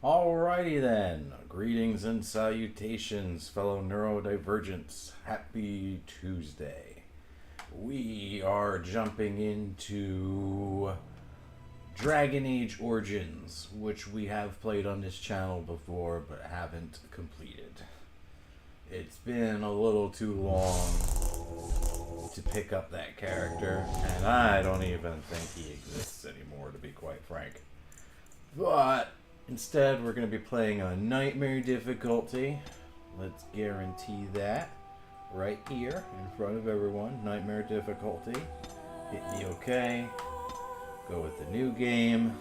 Alrighty then. Greetings and salutations, fellow neurodivergents. Happy Tuesday. We are jumping into Dragon Age Origins, which we have played on this channel before but haven't completed. It's been a little too long to pick up that character, and I don't even think he exists anymore, to be quite frank. But instead, we're going to be playing on Nightmare difficulty. Let's guarantee that right here in front of everyone. Nightmare difficulty. Hit the OK. Go with the new game.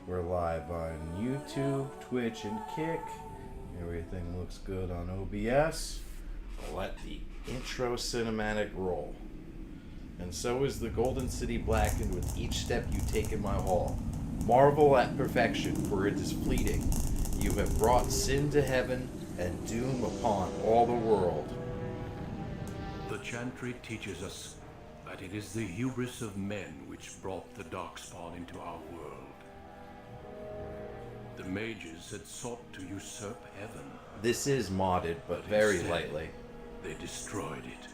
We're live on YouTube, Twitch, and Kick. Everything looks good on OBS. Let the intro cinematic roll. And so is the Golden City blackened with each step you take in my hall. Marvel at perfection, for it is fleeting. You have brought sin to heaven and doom upon all the world. The chantry teaches us that it is the hubris of men which brought the darkspawn into our world. The mages had sought to usurp heaven. This is modded, but very instead, lightly. They destroyed it.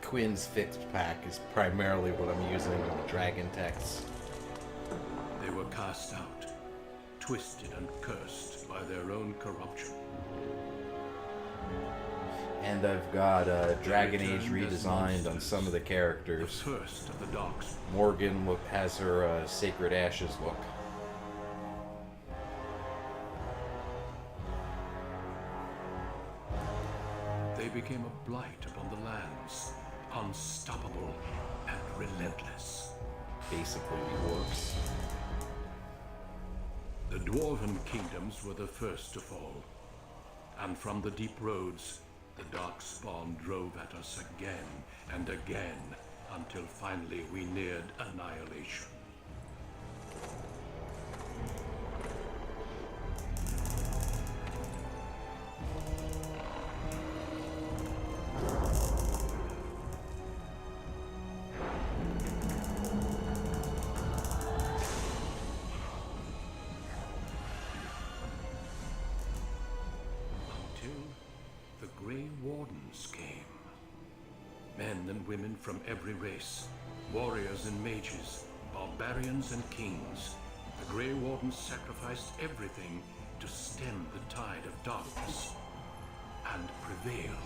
Quinn's fixed pack is primarily what I'm using in the dragon texts. They were cast out, twisted and cursed by their own corruption. And I've got Dragon Age redesigned on some of the The characters. first of the darkspawn. Morgan has her Sacred Ashes look. They became a blight upon the lands, unstoppable and relentless. Basically, orcs. The dwarven kingdoms were the first to fall, and from the deep roads, the darkspawn drove at us again and again, until finally we neared annihilation. Men and women from every race, warriors and mages, barbarians and kings. The Grey Wardens sacrificed everything to stem the tide of darkness, and prevailed.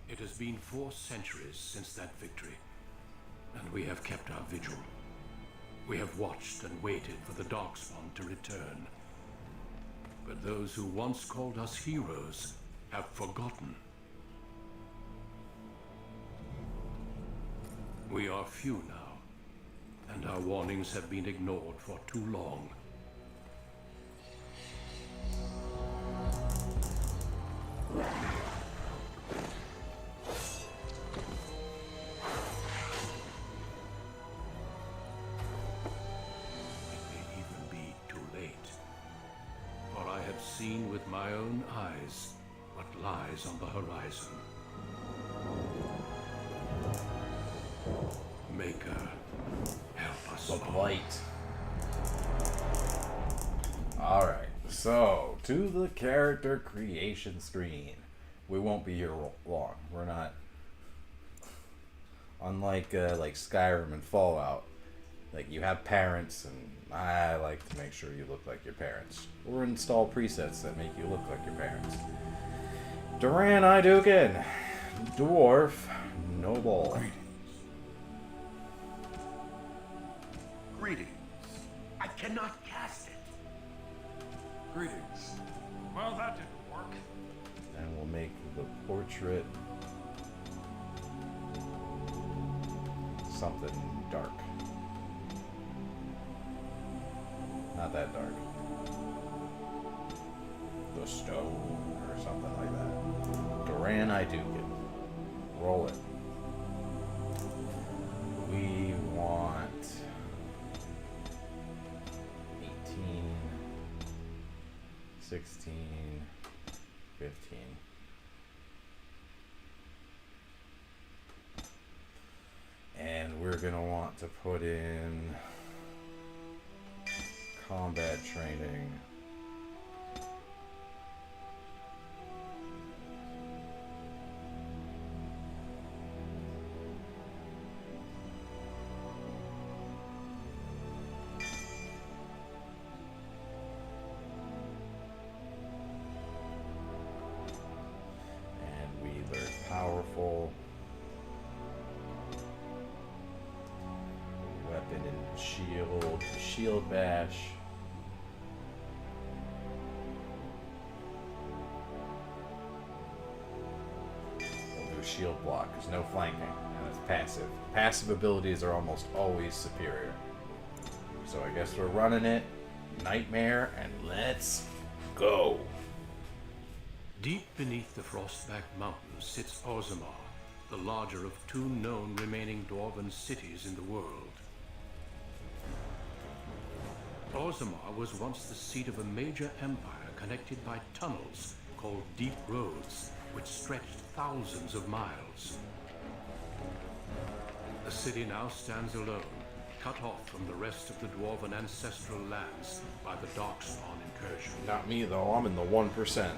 It has been 4 centuries since that victory, and we have kept our vigil. We have watched and waited for the darkspawn to return. But those who once called us heroes have forgotten. We are few now, and our warnings have been ignored for too long. Seen with my own eyes what lies on the horizon. Maker, help us The all. Blight. Alright, so to the character creation screen. We won't be here long. We're not, unlike like Skyrim and Fallout, like you have parents, and I like to make sure you look like your parents. Or install presets that make you look like your parents. Duran Idukin, Dwarf Noble. Greetings. I cannot cast it. Greetings. Well, that didn't work. And we'll make the portrait something dark. Not that dark. The stone or something like that. I do get. Roll it. We want 18, 16, 15. And we're going to want to put in combat training. Powerful weapon and shield bash. We'll do shield block. There's no flanking, and it's passive. Passive abilities are almost always superior. So I guess we're running it. Nightmare, and let's go. Deep beneath the Frostback Mountains sits Orzammar, the larger of two known remaining dwarven cities in the world. Orzammar was once the seat of a major empire connected by tunnels called Deep Roads, which stretched thousands of miles. The city now stands alone, cut off from the rest of the dwarven ancestral lands by the Darkspawn incursion. Not me, though. I'm in the 1%.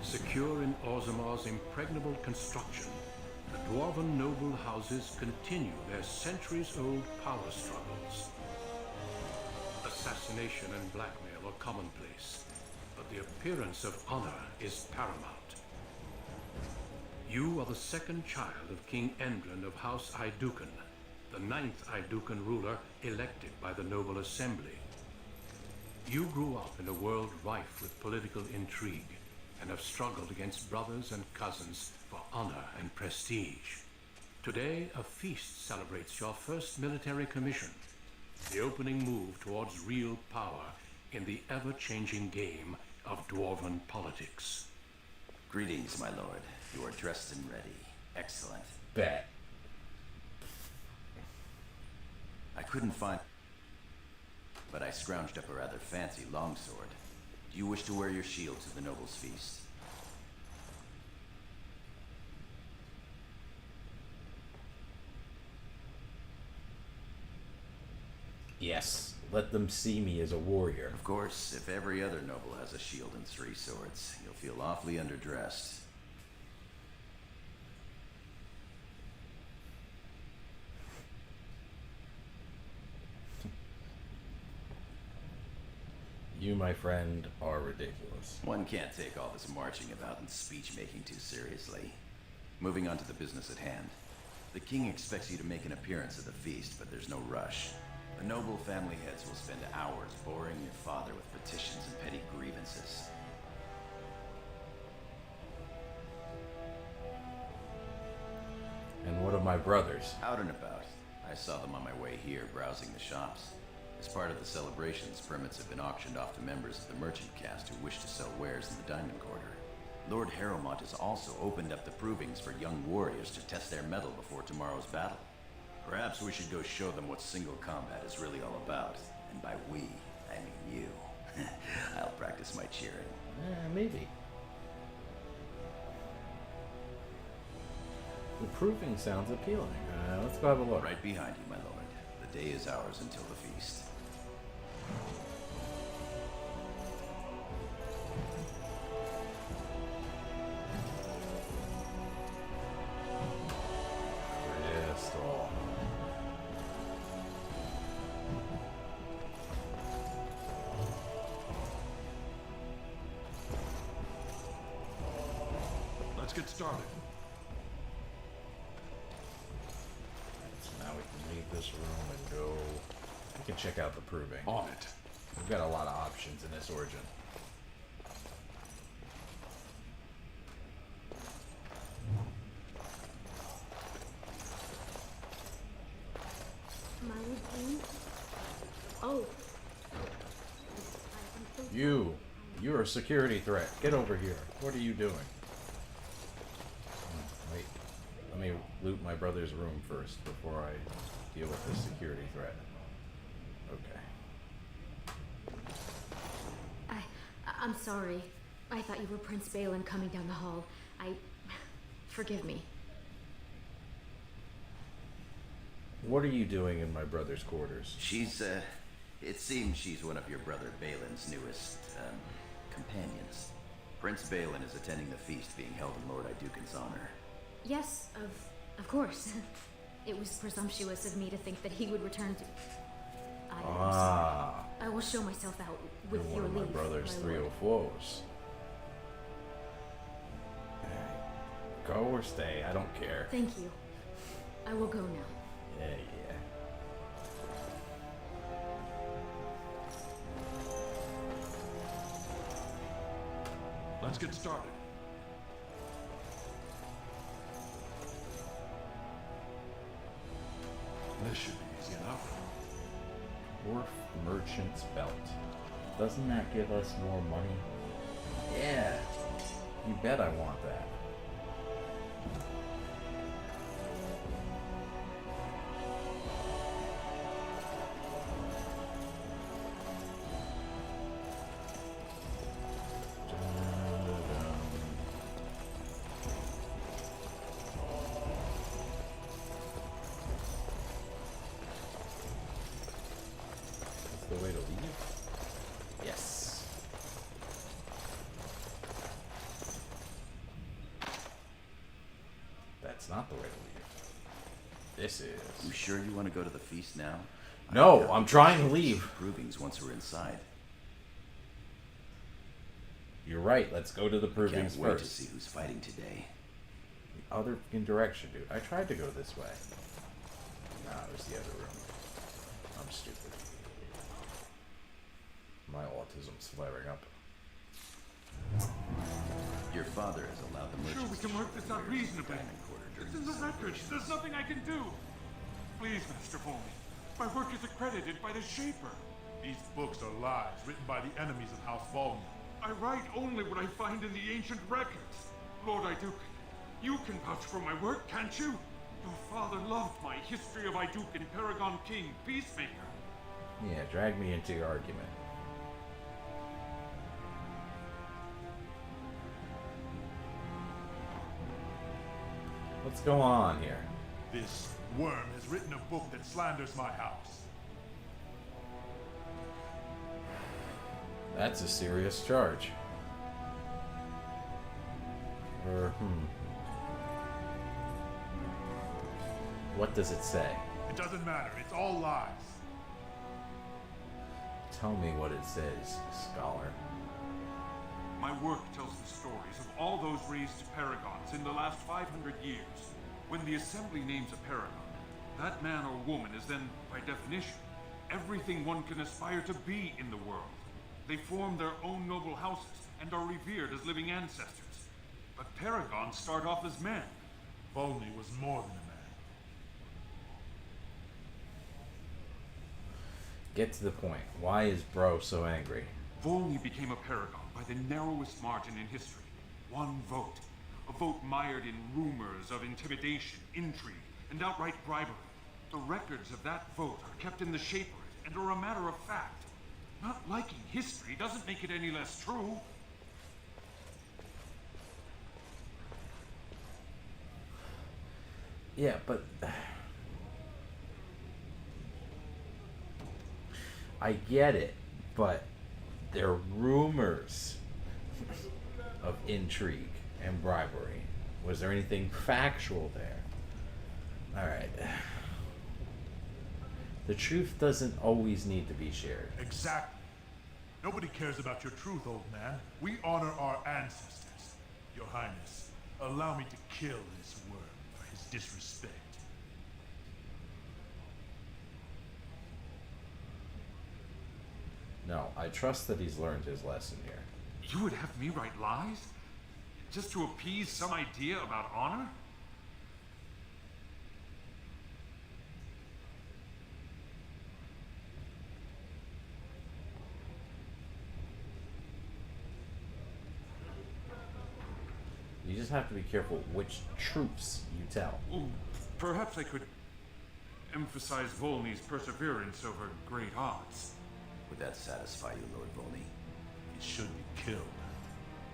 Secure in Orzammar's impregnable construction, the Dwarven Noble houses continue their centuries-old power struggles. Assassination and blackmail are commonplace, but the appearance of honor is paramount. You are the second child of King Endrin of House Aidukan, the 9th Aidukan ruler elected by the Noble Assembly. You grew up in a world rife with political intrigue, and have struggled against brothers and cousins for honor and prestige. Today, a feast celebrates your first military commission, the opening move towards real power in the ever-changing game of dwarven politics. Greetings, my lord. You are dressed and ready. Excellent. Bet. I couldn't find... but I scrounged up a rather fancy longsword. Do you wish to wear your shield to the noble's feast? Yes. Let them see me as a warrior. Of course, if every other noble has a shield and 3 swords, you'll feel awfully underdressed. You, my friend, are ridiculous. One can't take all this marching about and speech-making too seriously. Moving on to the business at hand. The king expects you to make an appearance at the feast, but there's no rush. The noble family heads will spend hours boring your father with petitions and petty grievances. And what of my brothers? Out and about. I saw them on my way here, browsing the shops. As part of the celebrations, permits have been auctioned off to members of the merchant caste who wish to sell wares in the diamond quarter. Lord Harrowmont has also opened up the provings for young warriors to test their mettle before tomorrow's battle. Perhaps we should go show them what single combat is really all about. And by we, I mean you. I'll practice my cheering. Maybe. The proving sounds appealing. Let's go have a look. Right behind you, my lord. The day is ours until the feast. Crystal. Let's get started. So now we can leave this room and go. We can check out the proving. On it. We've got a lot of options in this origin. Oh. You're a security threat. Get over here. What are you doing? me loot my brother's room first before I deal with this security threat. Okay. I'm sorry. I thought you were Prince Balin coming down the hall. Forgive me. What are you doing in my brother's quarters? It seems she's one of your brother Balin's newest, companions. Prince Balin is attending the feast being held in Lord Iduken's honor. Yes, of course. It was presumptuous of me to think that he would return to... I will show myself out with You're your one leave, of my brother's my lord. 304s. Go or stay, I don't care. Thank you. I will go now. Yeah. Let's get started. This should be easy enough. Dwarf Merchant's Belt. Doesn't that give us more money? Yeah. You bet I want that. The way to leave? Yes. That's not the way to leave. This is. You sure you want to go to the feast now? No, I'm trying to leave. Provings once we're inside. You're right. Let's go to the provings Can't wait to first. see who's fighting today. The other direction, dude. I tried to go this way. Nah, it was the other room. I'm stupid. My autism's flaring up. Your father has allowed the Sure, merchants we can work to this show out wares in the reasonably. diamond quarter during It's in the records. celebrations. There's nothing I can do. Please, Master Volney. My work is accredited by the Shaper. These books are lies written by the enemies of House Volney. I write only what I find in the ancient records. Lord Iduken, you can vouch for my work, can't you? Your father loved my History of Iduken, Paragon King, Peacemaker. Yeah, drag me into your argument. What's going on here? This worm has written a book that slanders my house. That's a serious charge. What does it say? It doesn't matter, it's all lies. Tell me what it says, scholar. My work tells the stories of all those raised to paragons in the last 500 years. When the Assembly names a paragon, that man or woman is then, by definition, everything one can aspire to be in the world. They form their own noble houses and are revered as living ancestors. But paragons start off as men. Volney was more than a man. Get to the point. Why is Bro so angry? Volney became a paragon by the narrowest margin in history. One vote. A vote mired in rumors of intimidation, intrigue, and outright bribery. The records of that vote are kept in the Shapers and are a matter of fact. Not liking history doesn't make it any less true. Yeah, but I get it, but there are rumors of intrigue and bribery. Was there anything factual there? All right. The truth doesn't always need to be shared. Exactly. Nobody cares about your truth, old man. We honor our ancestors. Your Highness, allow me to kill this worm for his disrespect. No, I trust that he's learned his lesson here. You would have me write lies? Just to appease some idea about honor? You just have to be careful which truths you tell. Well, perhaps I could emphasize Volney's perseverance over great odds. Would that satisfy you, Lord Volney? He should be killed,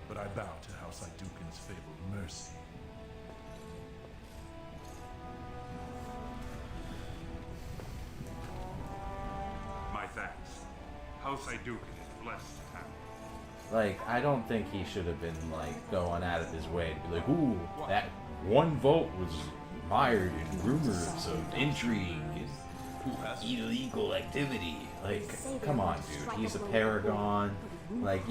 but I bow to House Idukin's fabled mercy. My thanks. House Idukin is blessed to have me. Like, I don't think he should have been, like, going out of his way to be like, ooh, that one vote was mired in rumors of intrigue and illegal activity. Like, come on, dude. He's a paragon. Like,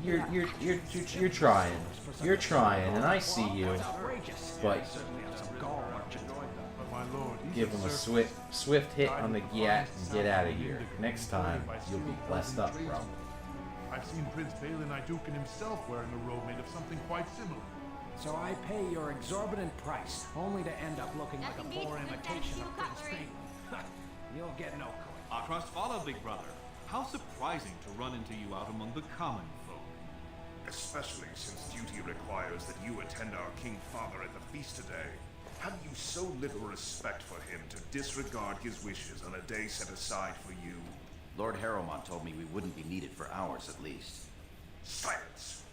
you're trying. You're trying, and I see you. But My lord, he's give him a swift hit on the gat and get out of here. Next time, you'll be blessed up, bro. I've seen Prince Balin Idukin himself wearing a robe made of something quite similar. So I pay your exorbitant price, only to end up looking like a poor imitation of Prince Balin. You'll get no coin. Our trust followed, big brother. How surprising to run into you out among the common folk. Especially since duty requires that you attend our King Father at the feast today. Have you so little respect for him to disregard his wishes on a day set aside for you? Lord Harrowmont told me we wouldn't be needed for hours at least. Silence!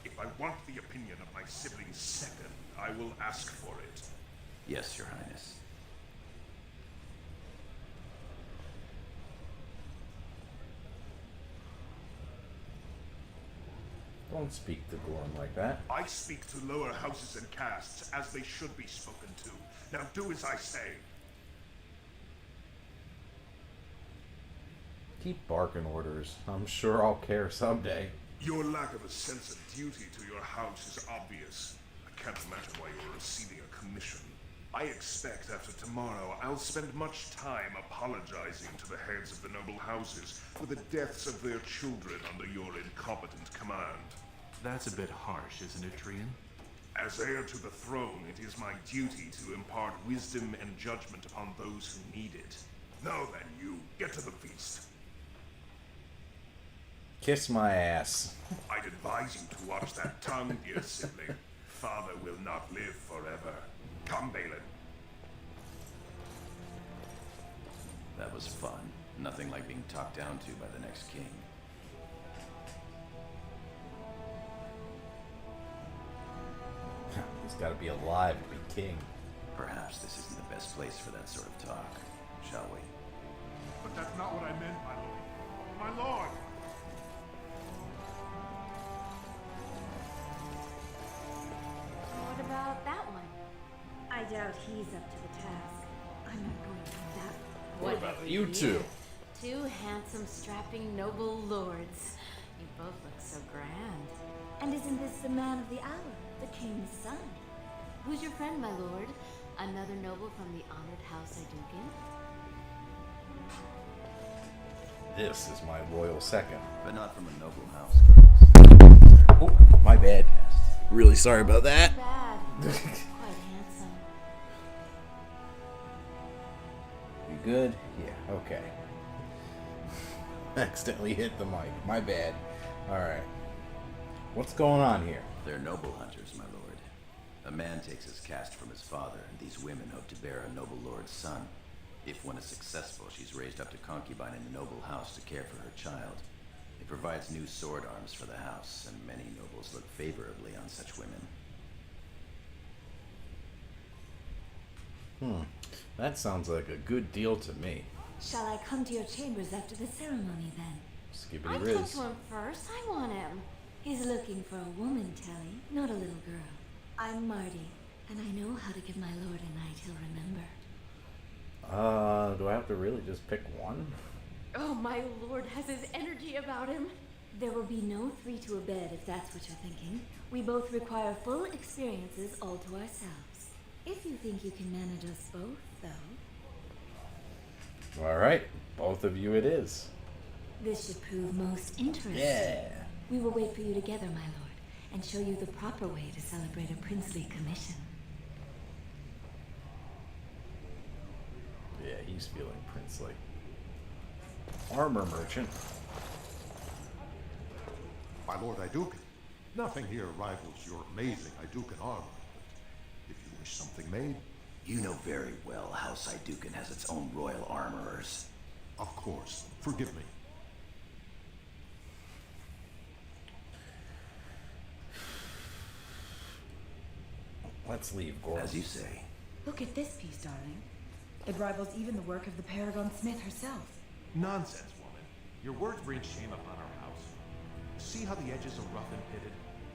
If I want the opinion of my siblings second, I will ask for it. Yes, Your Highness. Don't speak to Gorm like that. I speak to lower houses and castes as they should be spoken to. Now do as I say. Keep barking orders. I'm sure I'll care someday. Your lack of a sense of duty to your house is obvious. I can't imagine why you are receiving a commission. I expect after tomorrow I'll spend much time apologizing to the heads of the noble houses for the deaths of their children under your incompetent command. That's a bit harsh, isn't it, Trian? As heir to the throne, it is my duty to impart wisdom and judgment upon those who need it. Now then, you, get to the feast. Kiss my ass. I'd advise you to watch that tongue, dear sibling. Father will not live forever. Come, Balin. That was fun. Nothing like being talked down to by the next king. He's got to be alive to be king. Perhaps this isn't the best place for that sort of talk, shall we? But that's not what I meant, my lord. My lord! What about that one? I doubt he's up to the task. I'm not going to do that. What about you two? Two handsome, strapping, noble lords. You both look so grand. And isn't this the man of the hour, the king's son? Who's your friend, my lord? Another noble from the honored House Idukin? This is my royal second. But not from a noble house, girls. Oh, my bad. Cast. Really sorry about that. Bad. Quite handsome. You good? Yeah, okay. Accidentally hit the mic. My bad. Alright. What's going on here? They're noble hunters, my lord. A man takes his caste from his father, and these women hope to bear a noble lord's son. If one is successful, she's raised up to concubine in the noble house to care for her child. It provides new sword arms for the house, and many nobles look favorably on such women. That sounds like a good deal to me. Shall I come to your chambers after the ceremony then? Skibbity I'd come Riz. to him first. I want him. He's looking for a woman, Telly, not a little girl. I'm Marty, and I know how to give my lord a night he'll remember. Do I have to really just pick one? Oh, my lord has his energy about him. There will be no three to a bed if that's what you're thinking. We both require full experiences all to ourselves. If you think you can manage us both, though. Alright, both of you it is. This should prove most interesting. Yeah. We will wait for you together, my lord, and show you the proper way to celebrate a princely commission. Yeah, he's feeling princely. Armor merchant. My lord Idukin, Nothing here rivals your amazing Idukan armor, but if you wish something made... You know very well House Idukan has its own royal armorers. Of course. Forgive me. Let's leave, Gordon. As you say. Look at this piece, darling. It rivals even the work of the Paragon Smith herself. Nonsense, woman. Your words bring shame upon our house. See how the edges are rough and pitted?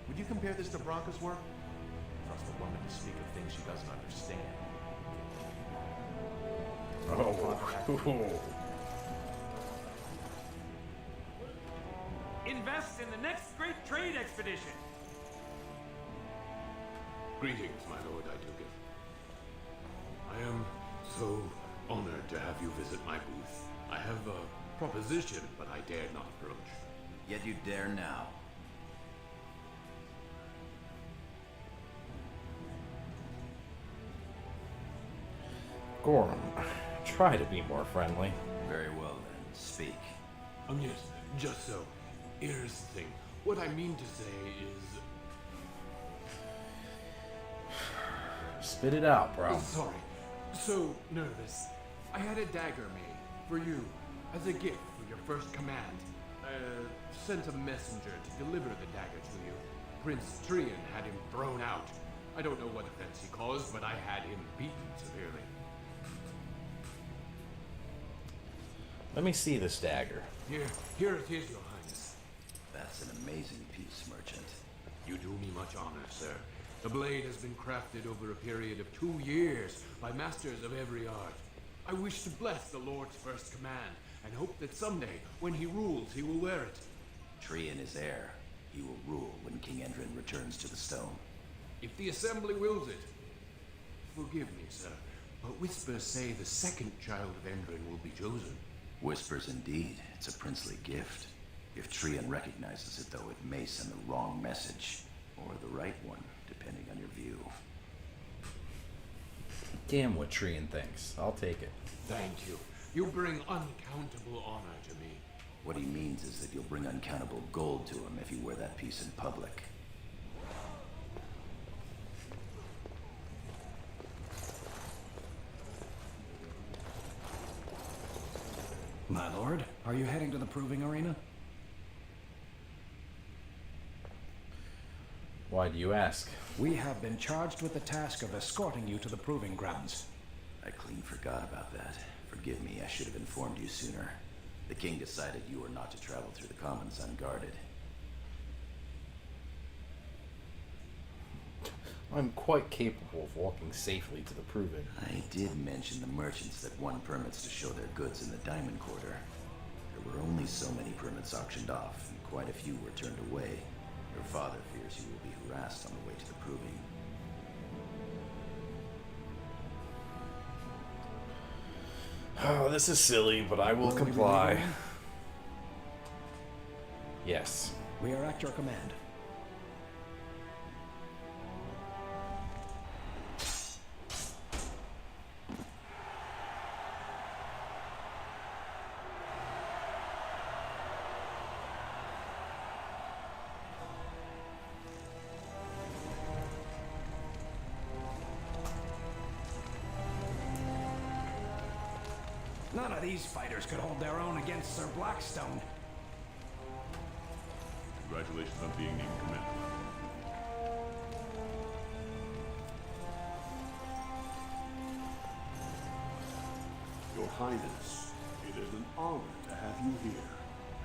Would you compare this to Bronca's work? Trust a woman to speak of things she doesn't understand. Oh. Invest in the next great trade expedition. Greetings, my lord Idukan. I am so honored to have you visit my booth. I have a proposition, but I dare not approach. Yet you dare now. Gorham, try to be more friendly. Very well then, speak. Yes, just so. Here's the thing. What I mean to say is... Spit it out, bro. Sorry. So nervous. I had a dagger made for you as a gift for your first command. Sent a messenger to deliver the dagger to you. Prince Trian had him thrown out. I don't know what offense he caused, but I had him beaten severely. Let me see this dagger. Here it is, Your Highness. That's an amazing piece, merchant. You do me much honor, sir. The blade has been crafted over a period of 2 years by masters of every art. I wish to bless the Lord's first command, and hope that someday, when he rules, he will wear it. Trian is heir. He will rule when King Endrin returns to the stone. If the Assembly wills it. Forgive me, sir, but whispers say the second child of Endrin will be chosen. Whispers indeed. It's a princely gift. If Trian recognizes it, though, it may send the wrong message. Or the right one, depending on your view. Damn what Trian thinks. I'll take it. Thank you. You bring uncountable honor to me. What he means is that you'll bring uncountable gold to him if you wear that piece in public. My lord, are you heading to the proving arena? Why do you ask? We have been charged with the task of escorting you to the proving grounds. I clean forgot about that. Forgive me, I should have informed you sooner. The king decided you were not to travel through the commons unguarded. I'm quite capable of walking safely to the proving. I did mention the merchants that won permits to show their goods in the Diamond Quarter. There were only so many permits auctioned off, and quite a few were turned away. Your father fears you will be harassed on the way to the proving. Oh, this is silly, but I will comply. Yes. We are at your command. None of these fighters could hold their own against Sir Blackstone. Congratulations on being named commander. Your Highness, it is an honor to have you here.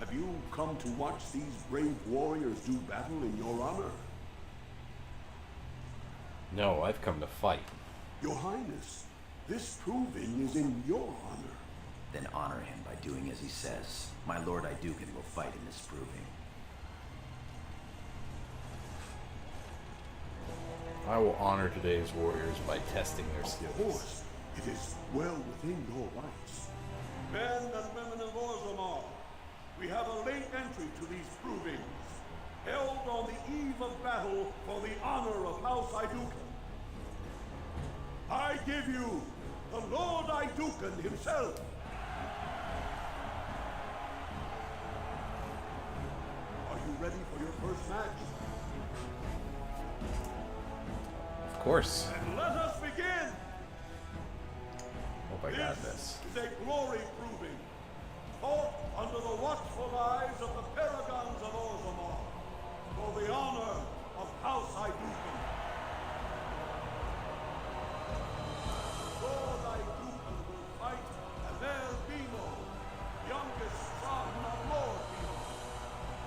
Have you come to watch these brave warriors do battle in your honor? No, I've come to fight. Your Highness, this proving is in your honor. Then honor him by doing as he says. My Lord Idukan will fight in this proving. I will honor today's warriors by testing their skills. Of course, it is well within your rights. Men and women of Orzammar, we have a late entry to these provings, held on the eve of battle for the honor of House Idukan. I give you the Lord Idukan himself. Are you ready for your first match? Of course. And let us begin! Hope I got this. Is a glory proving, fought under the watchful eyes of the paragons of Orzammar, for the honor of House Idukan. Lord Idukan will fight Aler Bimo, youngest son of Lord Bimo.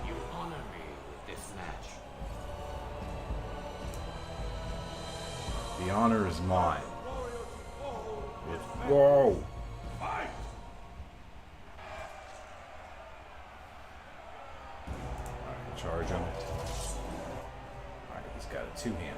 You honor me with this match. The honor is mine. Warrior to fall is Whoa! fight! Alright, charge him. Alright, he's got a two-hander.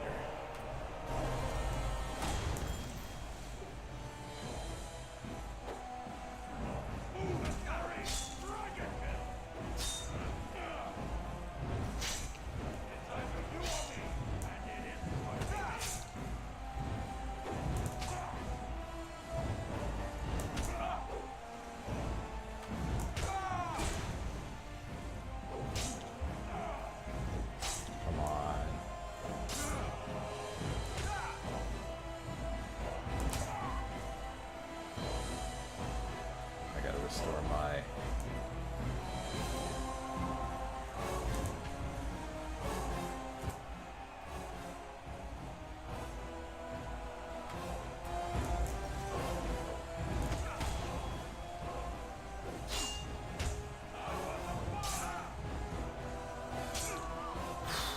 Come on. I gotta restore my...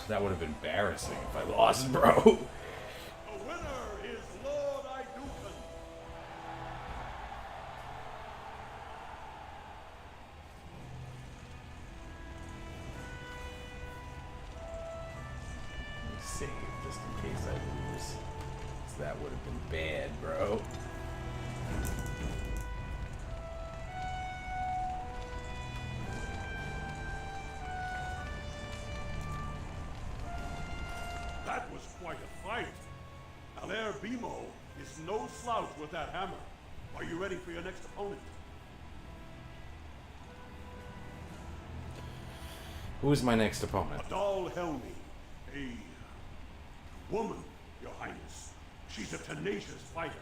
That would have been embarrassing if I lost, bro. The winner is Lord Idukan. Let me save just in case I lose. 'Cause that would have been bad, bro. That was quite a fight. Aler Bimo is no slouch with that hammer. Are you ready for your next opponent? Who is my next opponent? Adal Helmi, a woman, Your Highness. She's a tenacious fighter.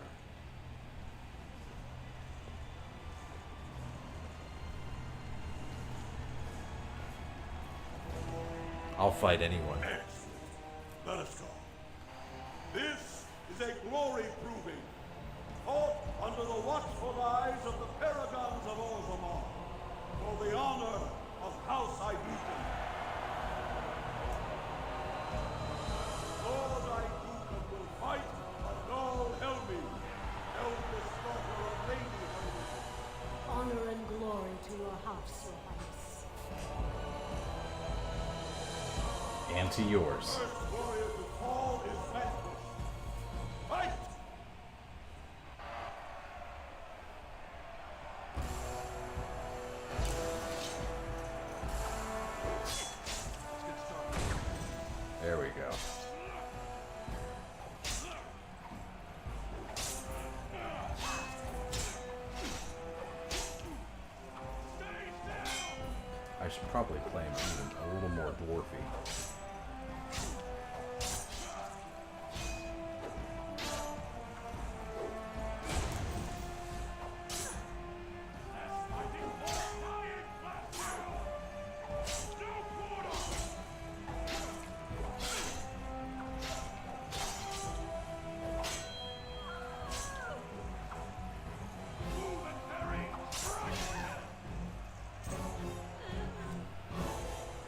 I'll fight anyone. Excellent. Let us go. This is a glory proving, fought under the watchful eyes of the paragons of Orzammar, for the honor of House Idukan. Lord Idukan will fight Adal Helmi, eldest daughter of Lady Helmi. Honor and glory to your house, Your Highness. And to yours. First warrior to fall is vanquished. Fight! There we go. I should probably play him even a little more dwarfy.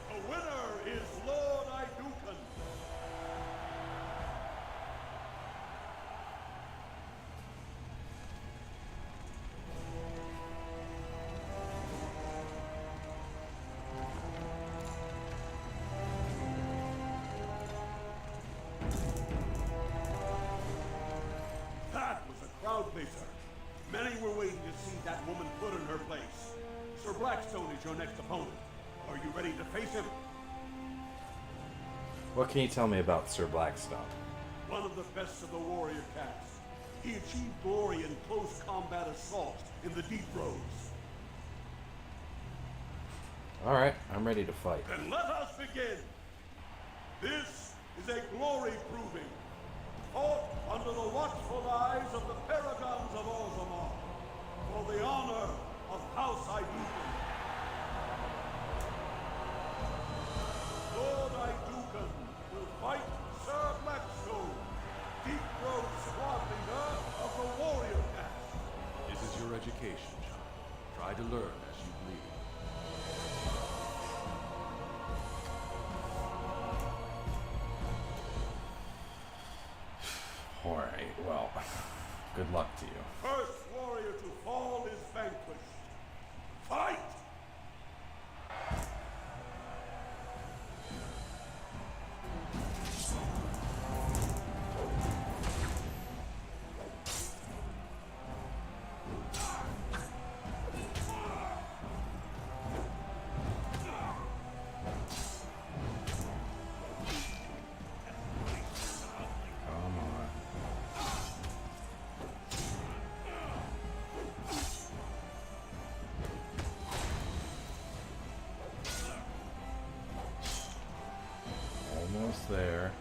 The winner is Lord Idukan. That was a crowd pleaser. Many were waiting to see that woman put in her place. Sir Blackstone is your next opponent. Are you ready to face him? What can you tell me about Sir Blackstone? One of the best of the warrior caste. He achieved glory in close combat assault in the Deep Roads. Alright, I'm ready to fight. Then let us begin. This is a glory proving, fought under the watchful eyes of the paragons of Orzammar, for the honor of House Idukan. Lord Idukan will fight Sir Blackstone, deep-throat squad leader of the warrior caste. This is your education, child. Try to learn as you bleed. Alright, well, good luck to you. First warrior to fall is vanquished. Fight! Almost there.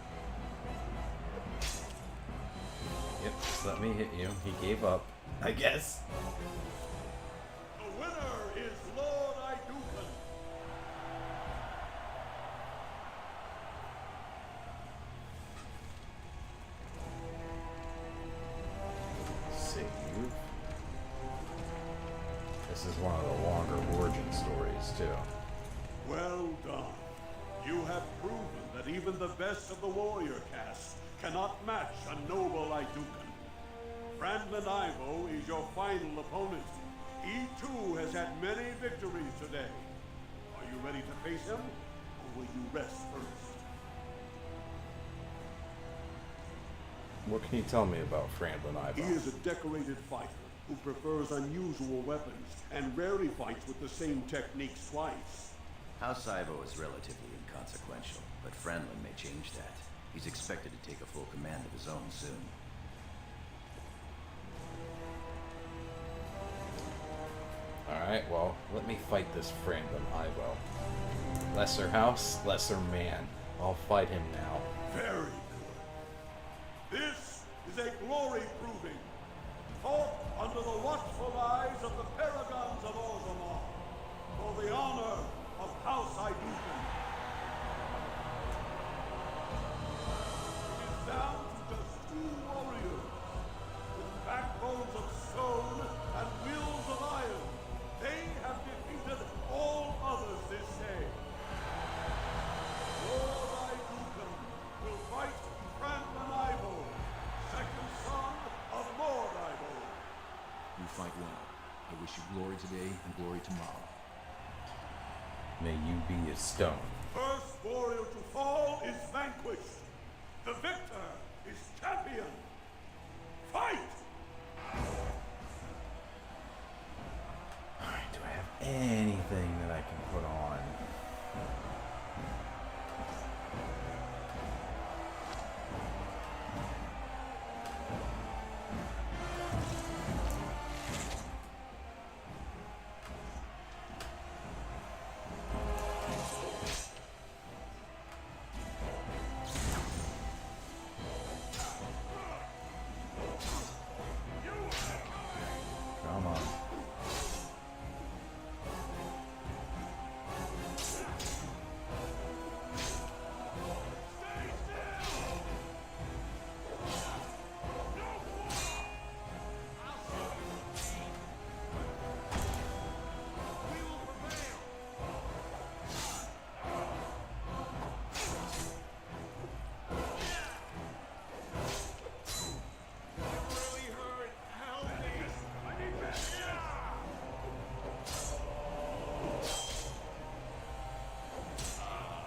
Yep, just let me hit you. He gave up, I guess. The winner is Lord Idukan. Save. This is one of the longer origin stories, too. Well done. You have proven that even the best of the warrior caste cannot match a noble Idukan. Brandon Ivo is your final opponent. He too has had many victories today. Are you ready to face him, or will you rest first? What can you tell me about Brandon Ivo? He is a decorated fighter who prefers unusual weapons and rarely fights with the same techniques twice. House Ivo is relatively inconsequential, but Franlin may change that. He's expected to take a full command of his own soon. Alright, well, let me fight this Brandon Ivo. Lesser house, lesser man. I'll fight him now. Very good. This is a glory proving, fought under the watchful eyes of the paragons of Orzammar, for the honor of House Idukan. It is down to just two warriors, with backbones of stone and wheels of iron. They have defeated all others this day. Lord Idukan will fight Franklin Ivo, second son of Lord Ivo. You fight well. I wish you glory today and glory tomorrow. May you be a stone. First warrior to fall is vanquished. The victor is champion. Fight! Alright, do I have anything that I can put on? Come on.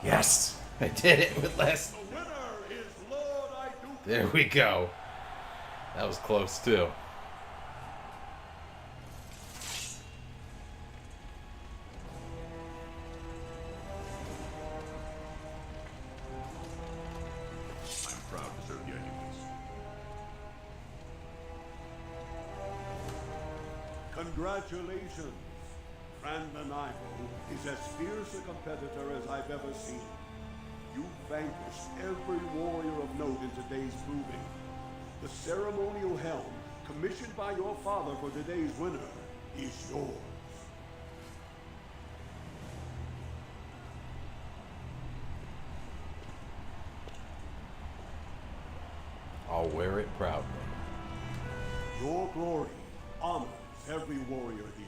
Yes! I did it with less. The winner is Lord Idukan. There we go. That was close too. I'm proud to serve the Idukans. Congratulations. Brandon Ivo is as fierce a competitor as I've ever seen. You vanquished every warrior of note in today's proving. The ceremonial helm, commissioned by your father for today's winner, is yours. I'll wear it proudly. Your glory honors every warrior here.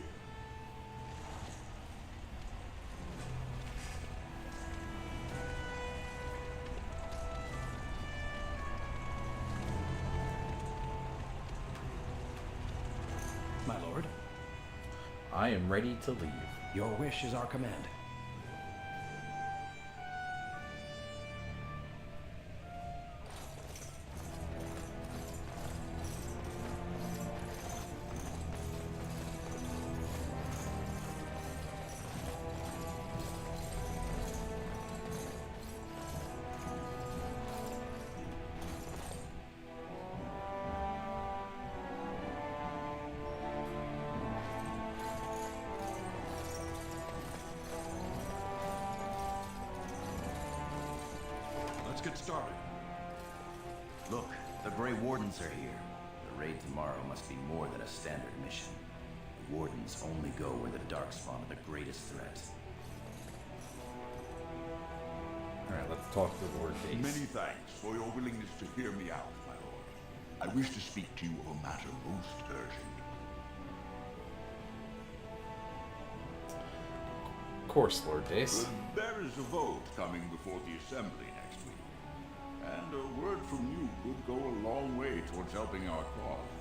My lord, I am ready to leave. your wish is our command. Let's get started. Look, the Grey Wardens are here. The raid tomorrow must be more than a standard mission. The Wardens only go where the Darkspawn are the greatest threat. Alright, let's talk to Lord Base. Many thanks for your willingness to hear me out, my lord. I wish to speak to you of a matter most urgent. Of course, Lord Base. There is a vote coming before the Assembly next week. And a word from you could go a long way towards helping our cause.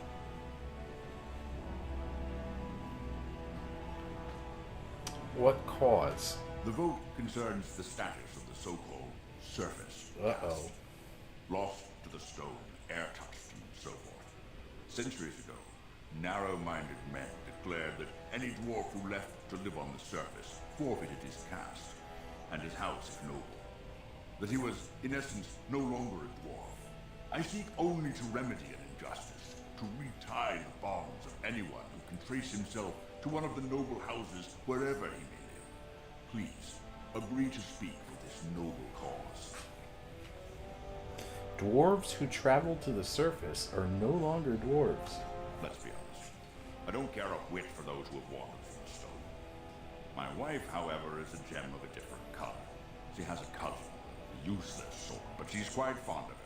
What cause? The vote concerns the status of the so-called surface. Uh-oh. Lost to the stone, air-touched, and so forth. Centuries ago, narrow-minded men declared that any dwarf who left to live on the surface forfeited his caste, and his house if noble. That he was, in essence, no longer a dwarf. I seek only to remedy an injustice, to retie the bonds of anyone who can trace himself to one of the noble houses wherever he may live. Please, agree to speak for this noble cause. Dwarves who travel to the surface are no longer dwarves. Let's be honest. I don't care a whit for those who have wandered from the stone. My wife, however, is a gem of a different color. She has a cousin, a useless sort, but she's quite fond of him.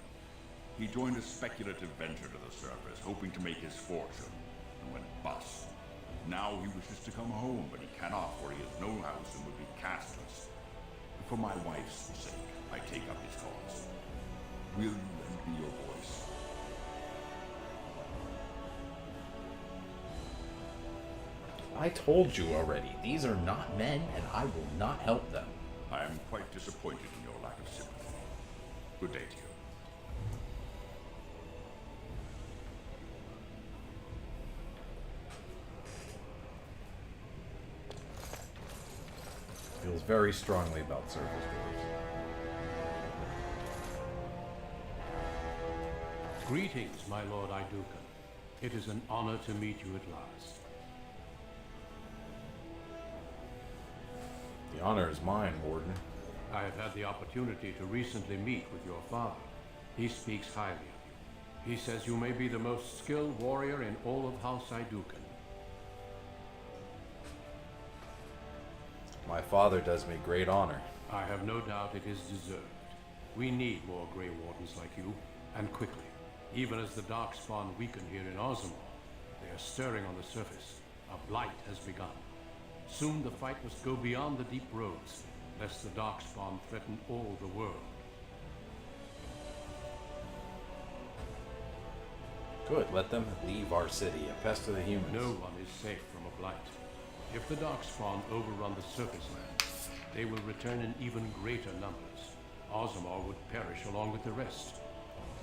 He joined a speculative venture to the surface, hoping to make his fortune, and went bust. Now he wishes to come home, but he cannot, for he has no house and would be castless. For my wife's sake, I take up his cause. Will you lend me your voice? I told you already, these are not men, and I will not help them. I am quite disappointed in your lack of sympathy. Good day to you. Feels very strongly about surface dwarves. Greetings, my lord Idukan. It is an honor to meet you at last. The honor is mine, Warden. I have had the opportunity to recently meet with your father. He speaks highly of you. He says you may be the most skilled warrior in all of House Idukan. My father does me great honor. I have no doubt it is deserved. We need more Grey Wardens like you, and quickly. Even as the Darkspawn weaken here in Orzammar, they are stirring on the surface. A blight has begun. Soon the fight must go beyond the deep roads, lest the Darkspawn threaten all the world. Good, let them leave our city, a pest to the humans. No one is safe from a blight. If the Darkspawn overrun the surface lands, they will return in even greater numbers. Orzammar would perish along with the rest.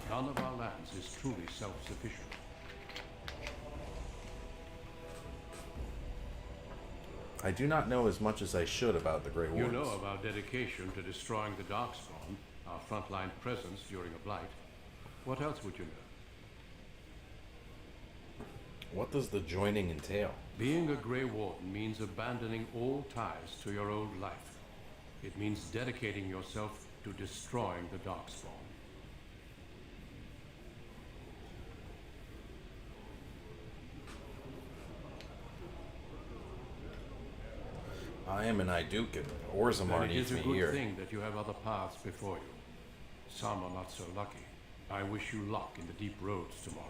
None of our lands is truly self-sufficient. I do not know as much as I should about the Grey Wardens. You know of our dedication to destroying the Darkspawn, our frontline presence during a blight. What else would you know? What does the joining entail? Being a Grey Warden means abandoning all ties to your old life. It means dedicating yourself to destroying the Darkspawn. I am an Idukan. Orzammar Then it needs is me a good here. thing that you have other paths before you. Some are not so lucky. I wish you luck in the deep roads tomorrow.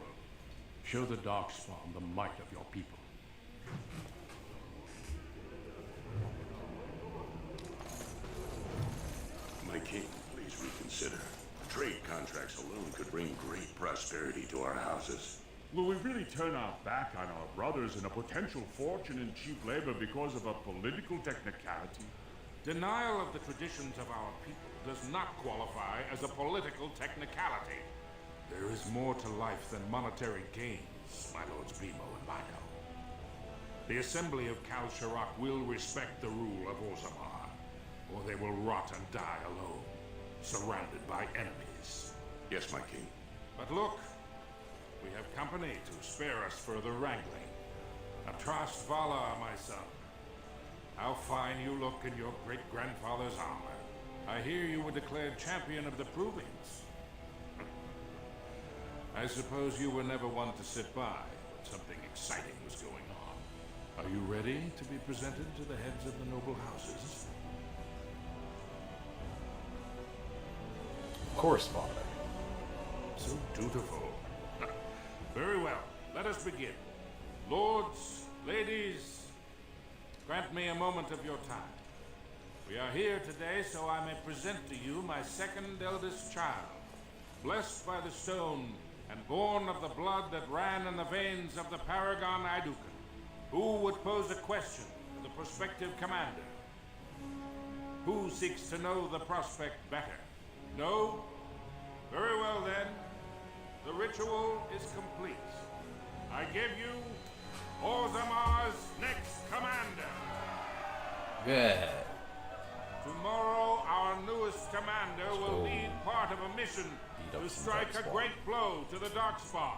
Show the Darkspawn the might of your people. My king, please reconsider. Trade contracts alone could bring great prosperity to our houses. Will we really turn our back on our brothers and a potential fortune in cheap labor because of a political technicality? Denial of the traditions of our people does not qualify as a political technicality. There is more to life than monetary gains, my lords Bimo and Mino. The Assembly of Kal Sharok will respect the rule of Orzammar, or they will rot and die alone, surrounded by enemies. Yes, my king. But look, we have company to spare us further wrangling. Atrast Vala, my son. How fine you look in your great-grandfather's armor. I hear you were declared champion of the Provings. I suppose you were never one to sit by when something exciting was going on. Are you ready to be presented to the heads of the noble houses? Of course, father. So dutiful. Very well, let us begin. Lords, ladies, grant me a moment of your time. We are here today so I may present to you my second eldest child, blessed by the stone and born of the blood that ran in the veins of the Paragon Idukan. Who would pose a question to the prospective commander? Who seeks to know the prospect better? No? Very well then. The ritual is complete. I give you Orzammar's next commander. Good. Tomorrow, our newest commander will lead part of a mission to strike a great blow to the Darkspawn.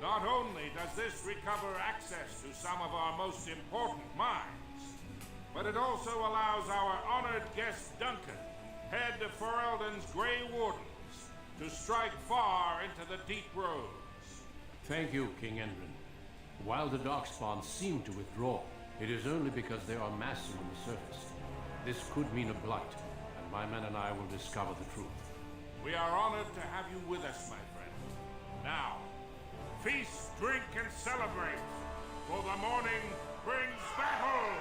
Not only does this recover access to some of our most important mines, but it also allows our honored guest Duncan, head of Ferelden's Grey Wardens, to strike far into the deep roads. Thank you, King Endrin. While the Darkspawn seem to withdraw, it is only because they are massing on the surface. This could mean a blight, and my men and I will discover the truth. We are honored to have you with us, my friend. Now, feast, drink, and celebrate, for the morning brings battle!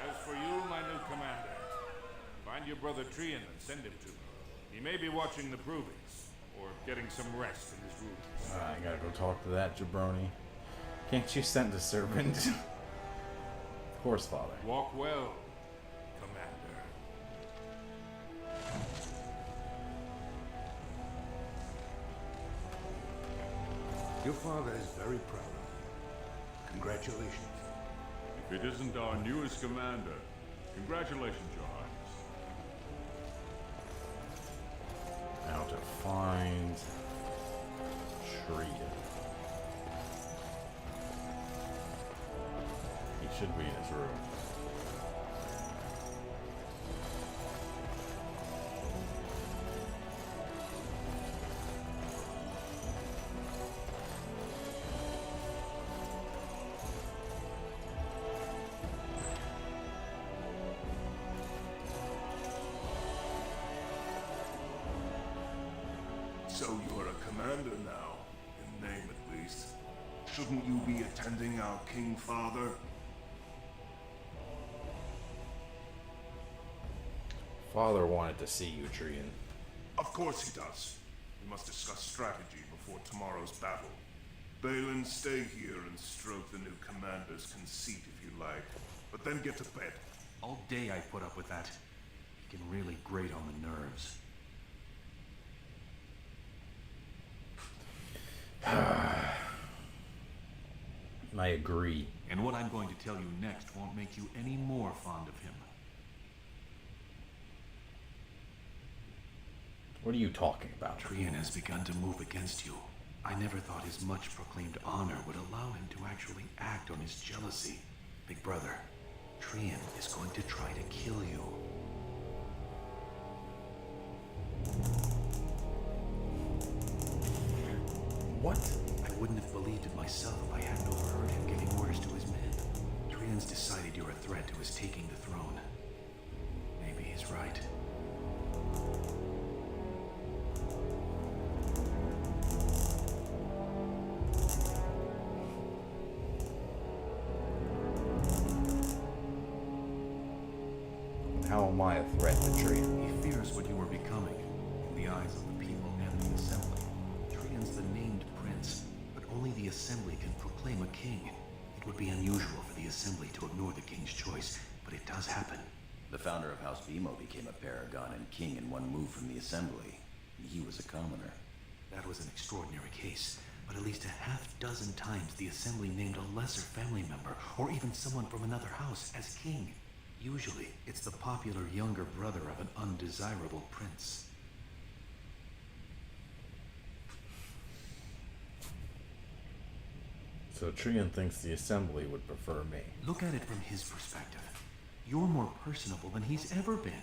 As for you, my new commander, find your brother Trian and send him to me. He may be watching the Provings, or getting some rest in his rooms. I gotta go talk to that jabroni. Can't you send a servant? Of course, father. Walk well, commander. Your father is very proud of you. Congratulations. If it isn't our newest commander, congratulations, Your Highness. Now to find Trian. He should be in his room. So you're a commander now, in name at least. Shouldn't you be attending our King Father? Father wanted to see you, Trian. Of course he does. We must discuss strategy before tomorrow's battle. Balin, stay here and stroke the new commander's conceit if you like. But then get to bed. All day I put up with that. It can really grate on the nerves. I agree. And what I'm going to tell you next won't make you any more fond of him. What are you talking about? Trian has begun to move against you. I never thought his much proclaimed honor would allow him to actually act on his jealousy. Big brother, Trian is going to try to kill you. What? I wouldn't have believed it myself if I hadn't overheard him giving orders to his men. Trian's decided you're a threat to his taking the throne. Maybe he's right. How am I a threat to Trian? He fears what you are becoming in the eyes of the people and the Assembly. Trian's the named prince, but only the Assembly can proclaim a king. It would be unusual for the Assembly to ignore the king's choice, but it does happen. The founder of House Bimo became a paragon and king in one move from the Assembly. He was a commoner. That was an extraordinary case, but at least a half-dozen times the Assembly named a lesser family member, or even someone from another house, as king. Usually, it's the popular younger brother of an undesirable prince. So Trian thinks the Assembly would prefer me. Look at it from his perspective. You're more personable than he's ever been.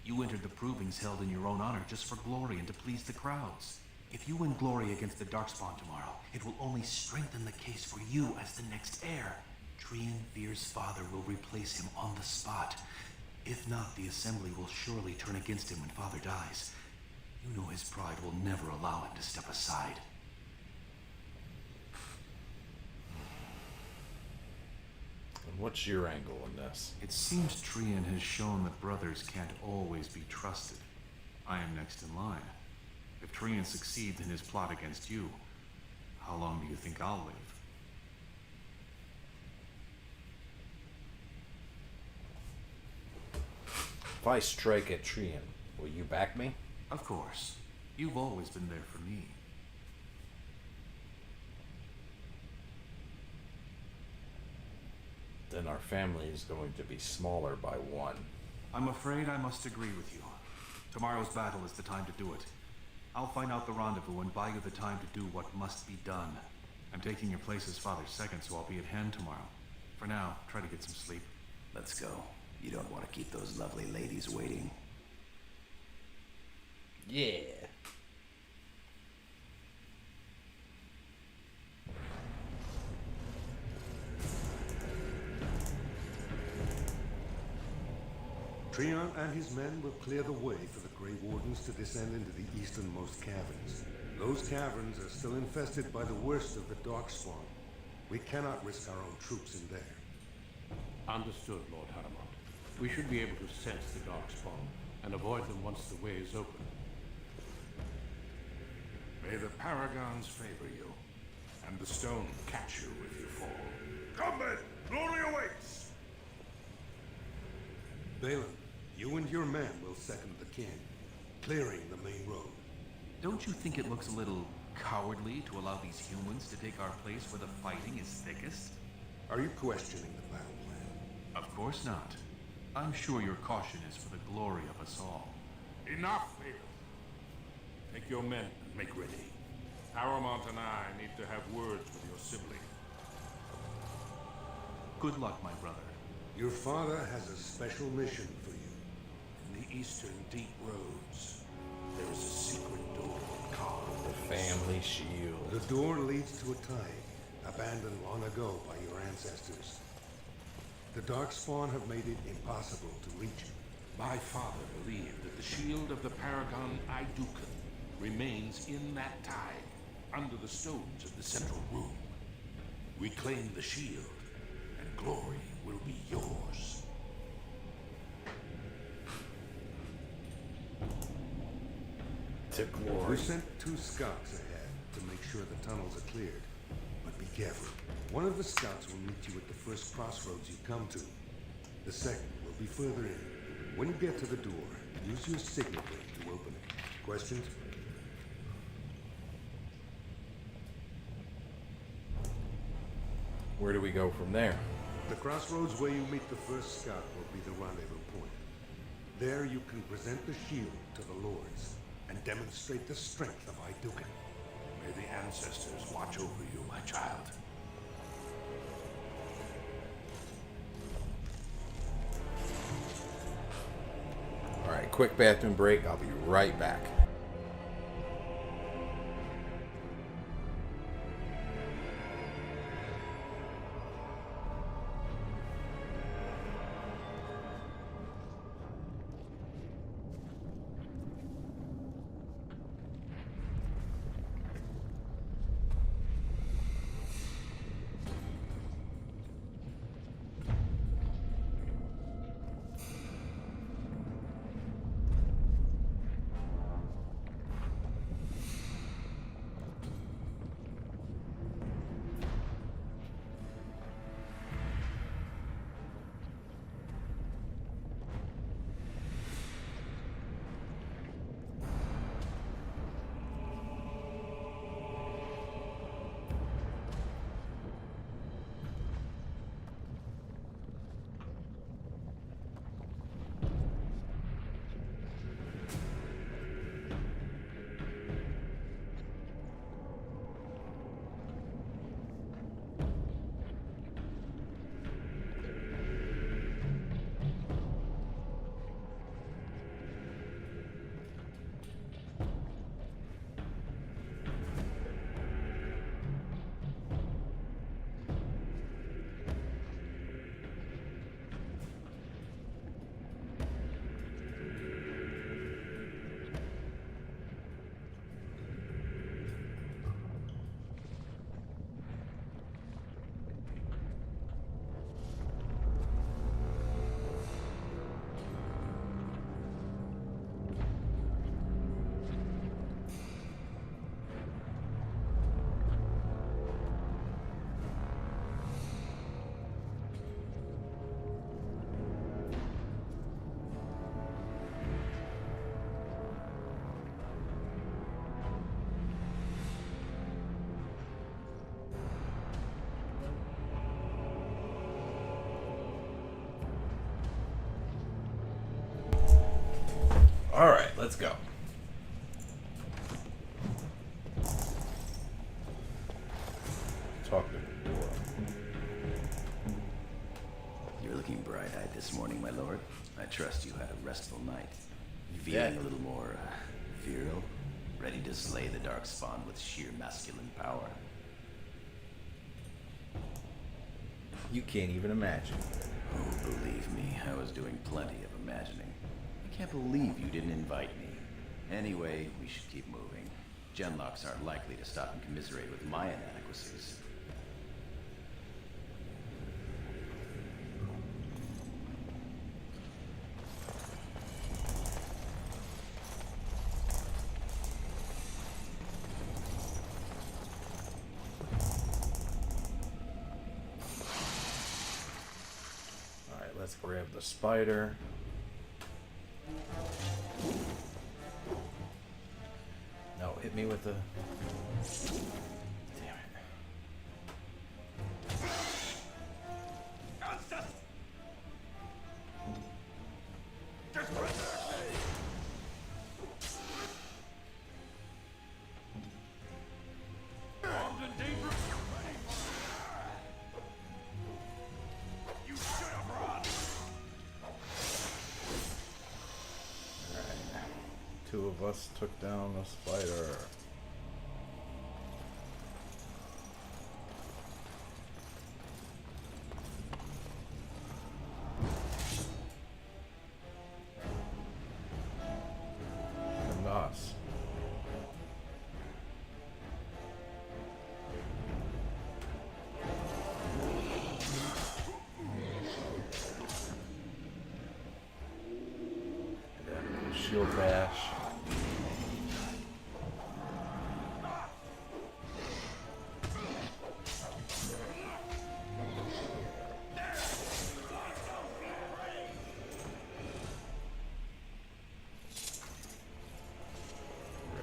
You entered the provings held in your own honor just for glory and to please the crowds. If you win glory against the Darkspawn tomorrow, it will only strengthen the case for you as the next heir. Trian Veer's father will replace him on the spot. If not, the Assembly will surely turn against him when father dies. You know his pride will never allow him to step aside. And what's your angle in this? It seems Trian has shown that brothers can't always be trusted. I am next in line. If Trian succeeds in his plot against you, how long do you think I'll live? If I strike at Trian, will you back me? Of course. You've always been there for me. Then our family is going to be smaller by one. I'm afraid I must agree with you. Tomorrow's battle is the time to do it. I'll find out the rendezvous and buy you the time to do what must be done. I'm taking your place as father's second, so I'll be at hand tomorrow. For now, try to get some sleep. Let's go. You don't want to keep those lovely ladies waiting. Yeah. Trian and his men will clear the way for the Grey Wardens to descend into the easternmost caverns. Those caverns are still infested by the worst of the Darkspawn. We cannot risk our own troops in there. Understood, Lord Harmont. We should be able to sense the Darkspawn and avoid them once the way is open. May the Paragons favor you, and the stone catch you if you fall. Come then! Glory awaits! Balin, you and your men will second the king, clearing the main road. Don't you think it looks a little cowardly to allow these humans to take our place where the fighting is thickest? Are you questioning the battle plan? Of course not. I'm sure your caution is for the glory of us all. Enough, Vader. Take your men and make ready. Paramount and I need to have words with your sibling. Good luck, my brother. Your father has a special mission for you. In the eastern deep roads, there is a secret door carved. The family shield. The door leads to a tide, abandoned long ago by your ancestors. The Darkspawn have made it impossible to reach it. My father believed that the shield of the Paragon Idukan remains in that tide, under the stones of the central room. We claim the shield, and glory will be yours. To glory. We sent 2 scouts ahead to make sure the tunnels are cleared. But be careful. One of the scouts will meet you at the first crossroads you come to. The second will be further in. When you get to the door, use your signet ring to open it. Questions? Where do we go from there? The crossroads where you meet the first scout will be the rendezvous point. There you can present the shield to the lords and demonstrate the strength of Idukan. May the ancestors watch over you, my child. Alright, quick bathroom break. I'll be right back. Alright, let's go. Talk to the door. You're looking bright-eyed this morning, my lord. I trust you had a restful night. Yeah. Feeling a little more virile? Ready to slay the Darkspawn with sheer masculine power? You can't even imagine. Oh, believe me, I was doing plenty of imagining. I can't believe you didn't invite me. Anyway, we should keep moving. Genlocks aren't likely to stop and commiserate with my inadequacies. Alright, let's grab the spider. No, hit me with the... Damn it. You should have run. Alright. Two of us took down the spider. And us. Shield bash.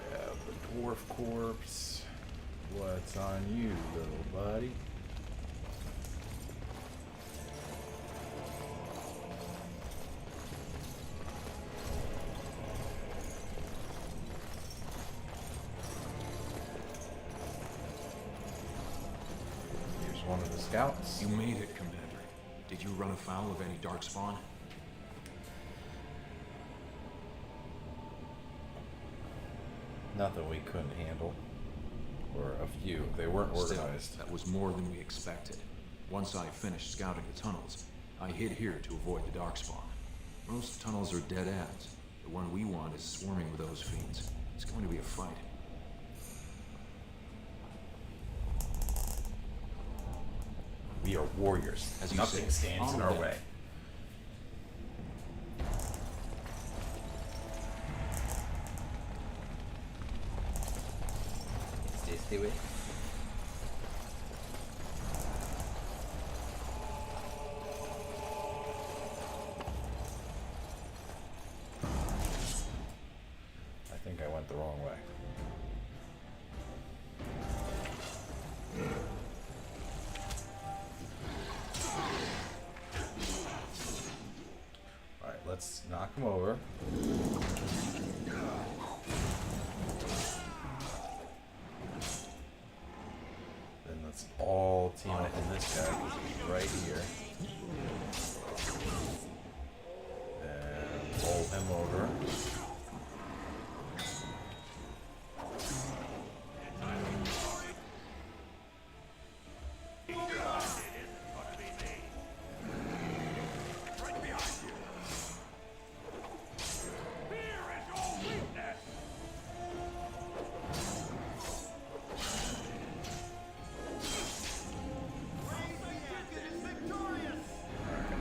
Grab the dwarf corpse. What's on you, little buddy? Here's one of the scouts. You made it, Commander. Did you run afoul of any Darkspawn? Nothing we couldn't handle. Or a few. They weren't organized. Still, that was more than we expected. Once I finished scouting the tunnels, I hid here to avoid the Darkspawn. Most tunnels are dead ends. The one we want is swarming with those fiends. It's going to be a fight. We are warriors. As you Nothing say, stands in our onward. way. Stay with. I think I went the wrong way. Alright, let's knock him over. Then let's all team up in this guy because he's right here. And pull him over.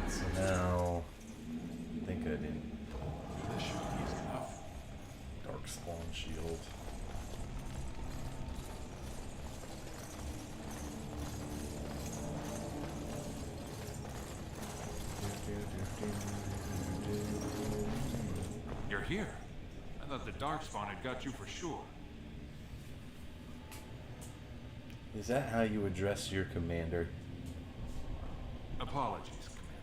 So now, I think I didn't. This should be easy enough. Darkspawn shield. You're here. I thought the Darkspawn had got you for sure. Is that how you address your commander? Apologies, Commander.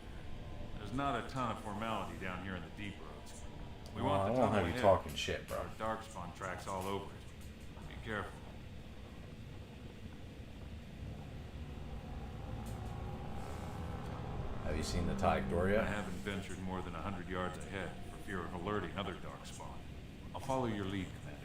There's not a ton of formality down here in the deep roads. We Well, I want don't want to have you talking shit, bro. There are darkspawn tracks all over it. Be careful. Have you seen the Tide door yet? I haven't ventured more than 100 yards ahead for fear of alerting other darkspawn. I'll follow your lead, Commander.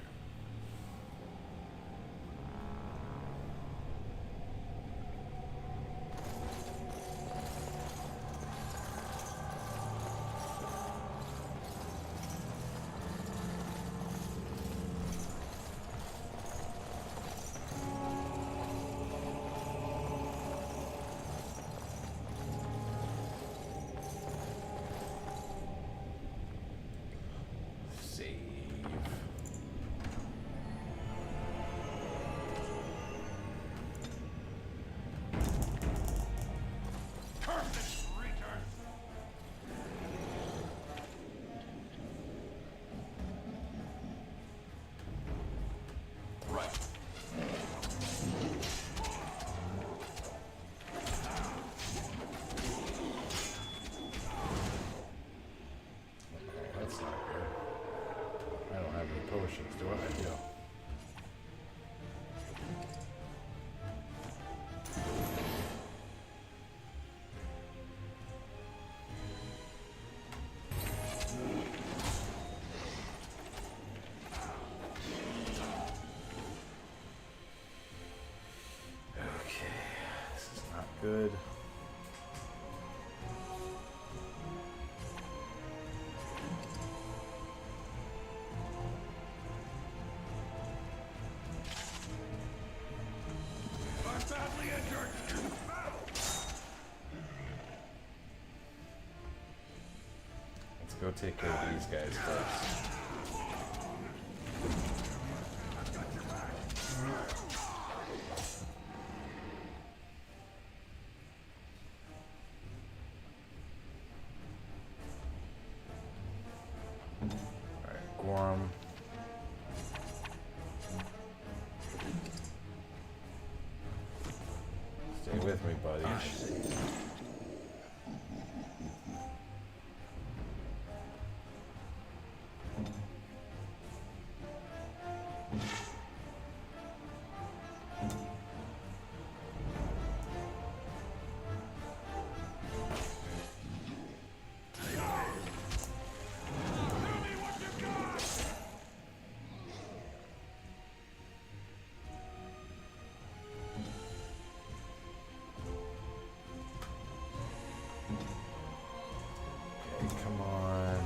Potions, do I? Yeah. Okay, this is not good. Go take care of these guys first. Alright, Gorham. Stay with me, buddy. Come on.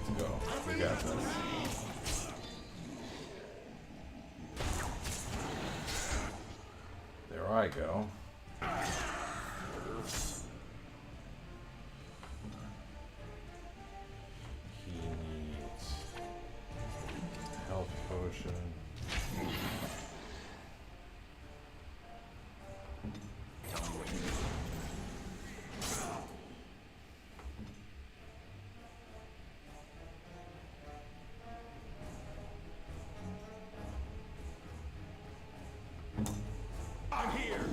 Let's go. We got this. There I go. He needs health potion. I'm here.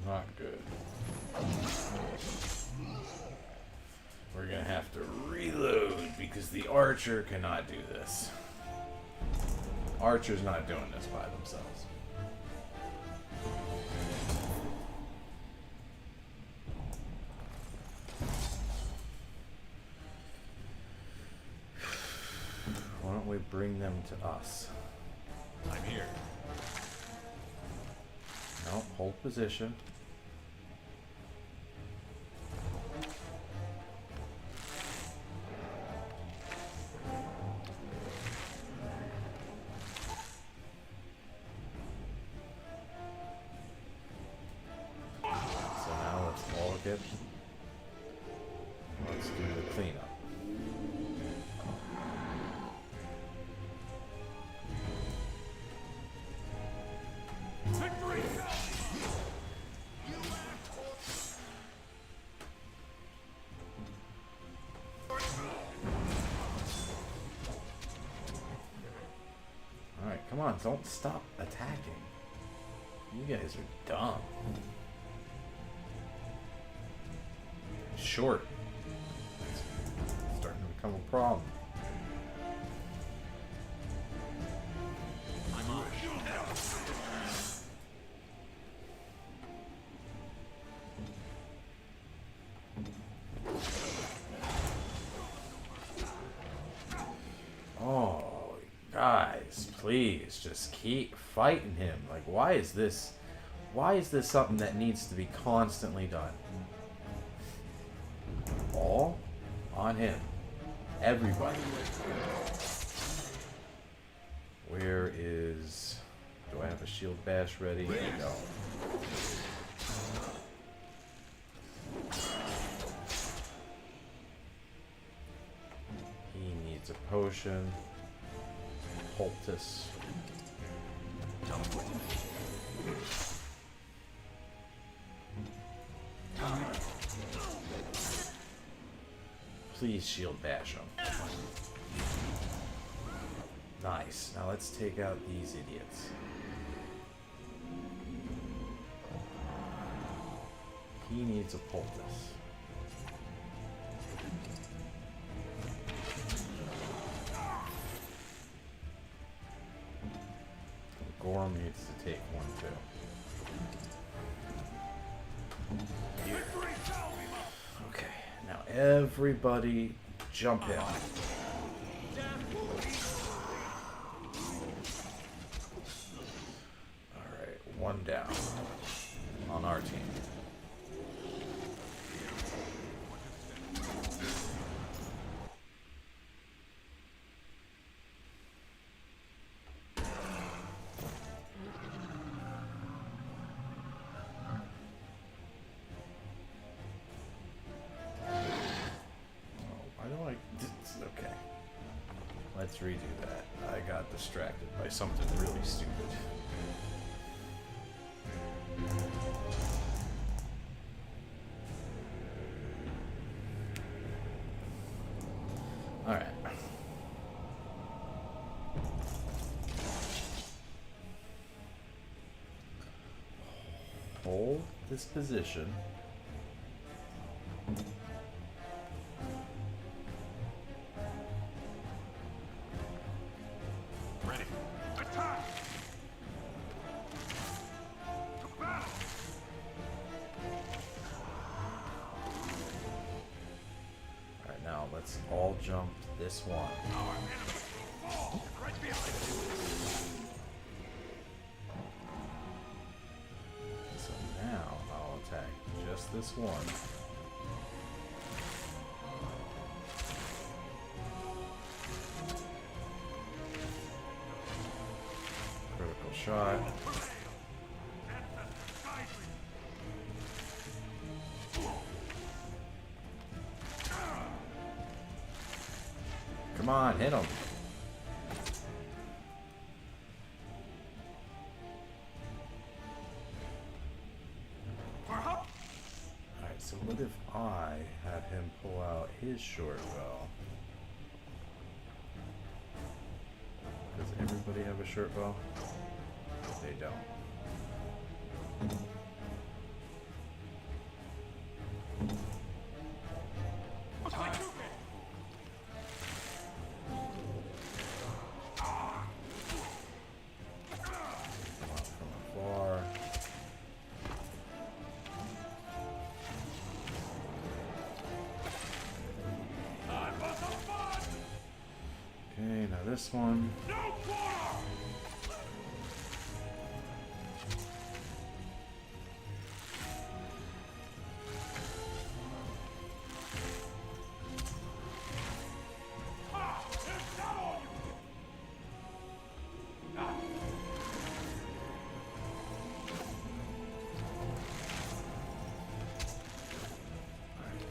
Not good. We're gonna have to reload because the archer cannot do this. Archer's not doing this by themselves. Why don't we bring them to us? I'm here. No, hold position. So now let's walk it. Let's do the cleanup. Victory! Alright, come on, don't stop attacking. You guys are dumb. short. It's starting to become a problem. Oh, guys, please just keep fighting him. Like, why is this something that needs to be constantly done? All on him. Everybody. Where is... Do I have a shield bash ready? I don't. He needs a potion. Poultice. Please shield bash him. Nice. Now let's take out these idiots. He needs a poultice. Gorm needs to take one too. Okay, now everybody jump in. Alright, one down on our team. Okay. Let's redo that. I got distracted by something really stupid. Alright. Hold this position. Let's all jump this one. So now I'll attack just this one. Critical shot. Come on, hit him. Alright, so what if I had him pull out his short bow? Does everybody have a short bow? They don't. Okay, now this one.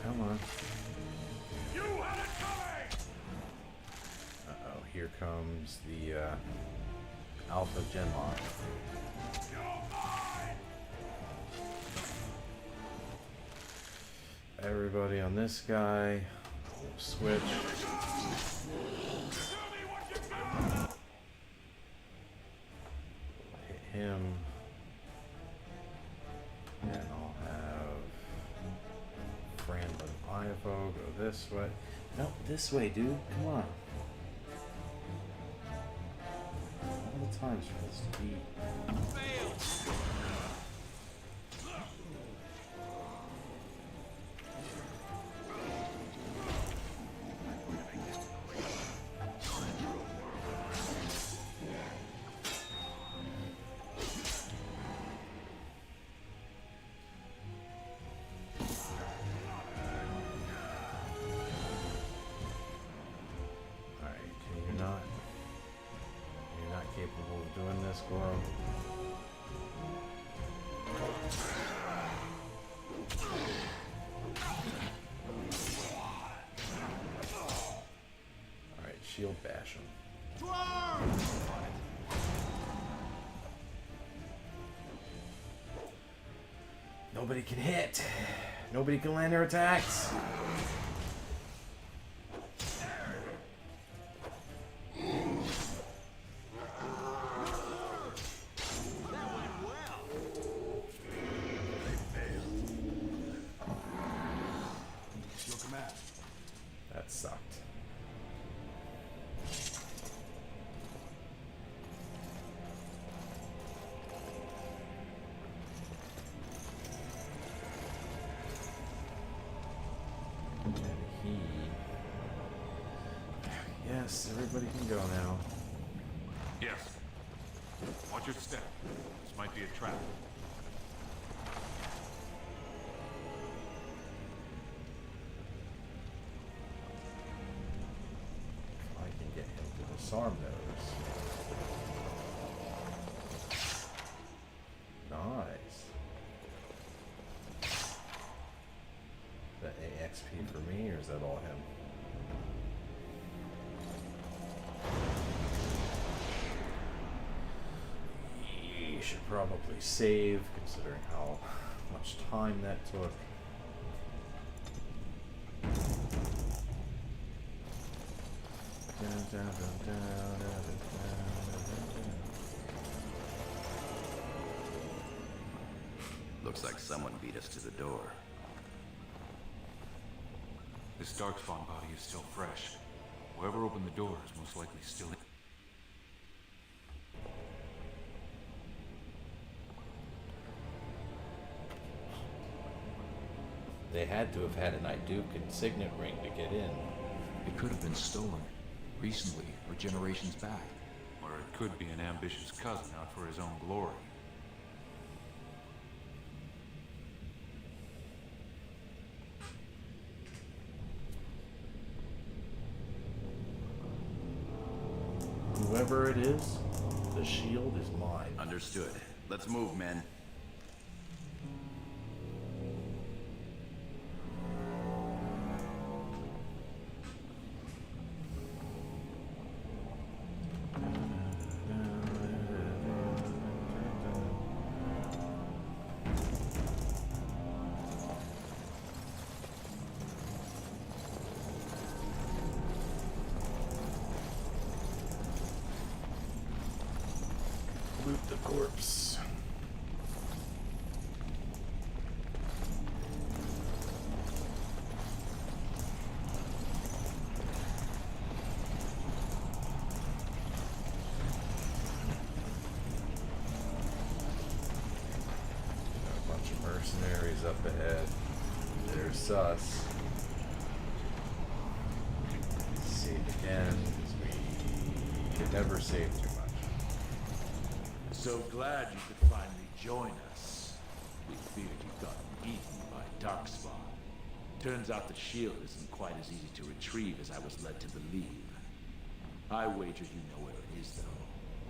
Come on. Uh-oh, here comes the Alpha Genlock. Everybody on this guy. We'll switch. Hit him. And I'll have Brandon IFO, go this way. No, this way, dude. Come on. All the times for this to be. Shield bash him. Nobody can hit. Nobody can land their attacks. That sucked. Yes, everybody can go now. Yes. Watch your step. This might be a trap. I can get him to disarm those. Nice. Is that AXP for me, or is that all him? You should probably save, considering how much time that took. Looks like someone beat us to the door. This darkspawn body is still fresh. Whoever opened the door is most likely still in. They had to have had an Iduke and signet ring to get in. It could have been stolen. Recently, or generations back. Or it could be an ambitious cousin out for his own glory. Whoever it is, the shield is mine. Understood. Let's move, men. Loot the corpse. Got a bunch of mercenaries up ahead. They're sus. Save again, because we could never save too much. So glad you could finally join us. We feared you'd gotten eaten by Darkspawn. Turns out the shield isn't quite as easy to retrieve as I was led to believe. I wager you know where it is, though.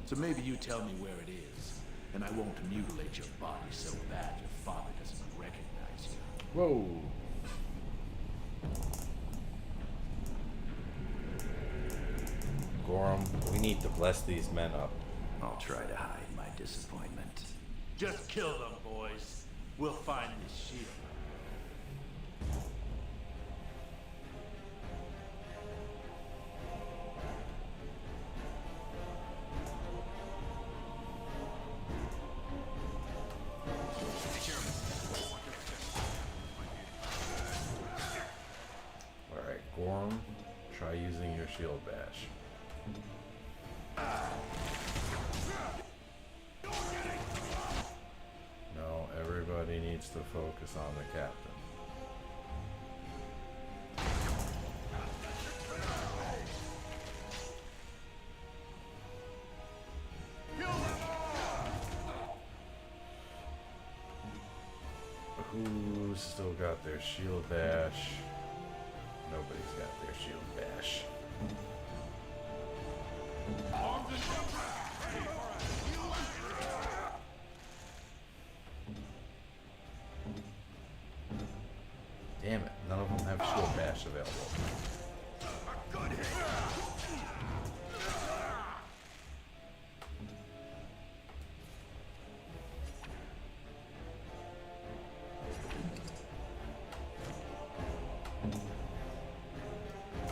So maybe you tell me where it is, and I won't mutilate your body so bad your father doesn't recognize you. Whoa. Gorham, we need to bless these men up. I'll try to hide my disappointment. Just kill them, boys. We'll find this shield. Try using your shield bash. No, everybody needs to focus on the captain. Who's still got their shield bash? Nobody's got their shield bash. Damn it, none of them have shield bash available.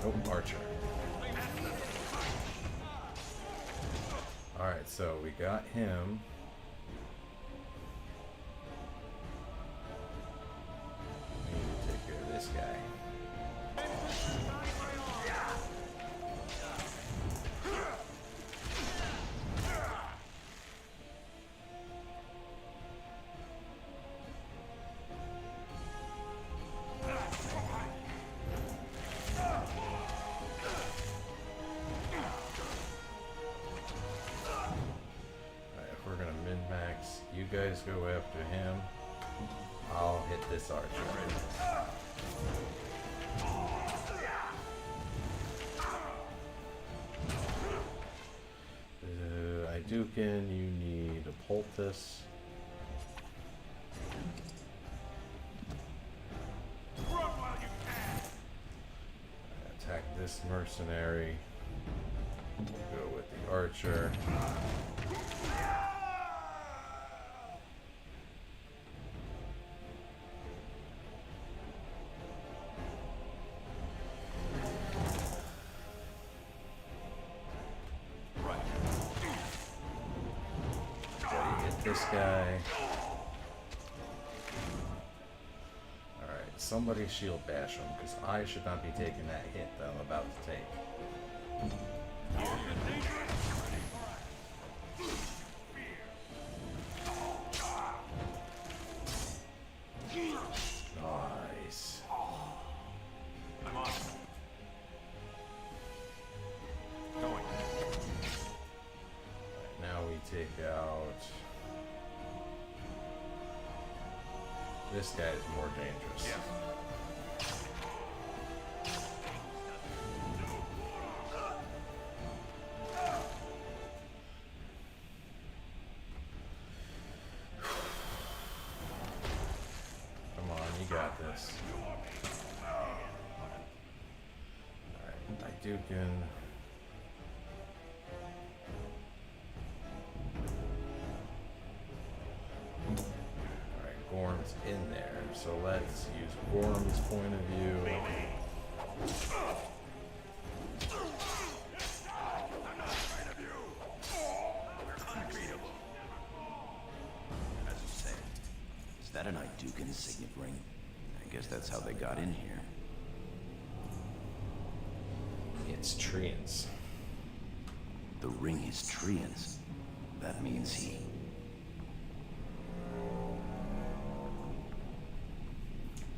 Oh, Archer. Alright, so we got him. We need to take care of this guy. You guys go after him. I'll hit this archer. Iduken, you need a poultice. Attack this mercenary. We'll go with the archer. This guy. Alright, somebody shield bash him, because I should not be taking that hit that I'm about to take. Nice. I'm on. Going. Now we take out... This guy is more dangerous. Yeah. Come on, you got this. Alright, Iduken. Gorm's in there, so let's use Gorm's point of view. As you say, is that an Iduken signet ring? I guess that's how they got in here. It's Treant's. The ring is Treant's. That means he...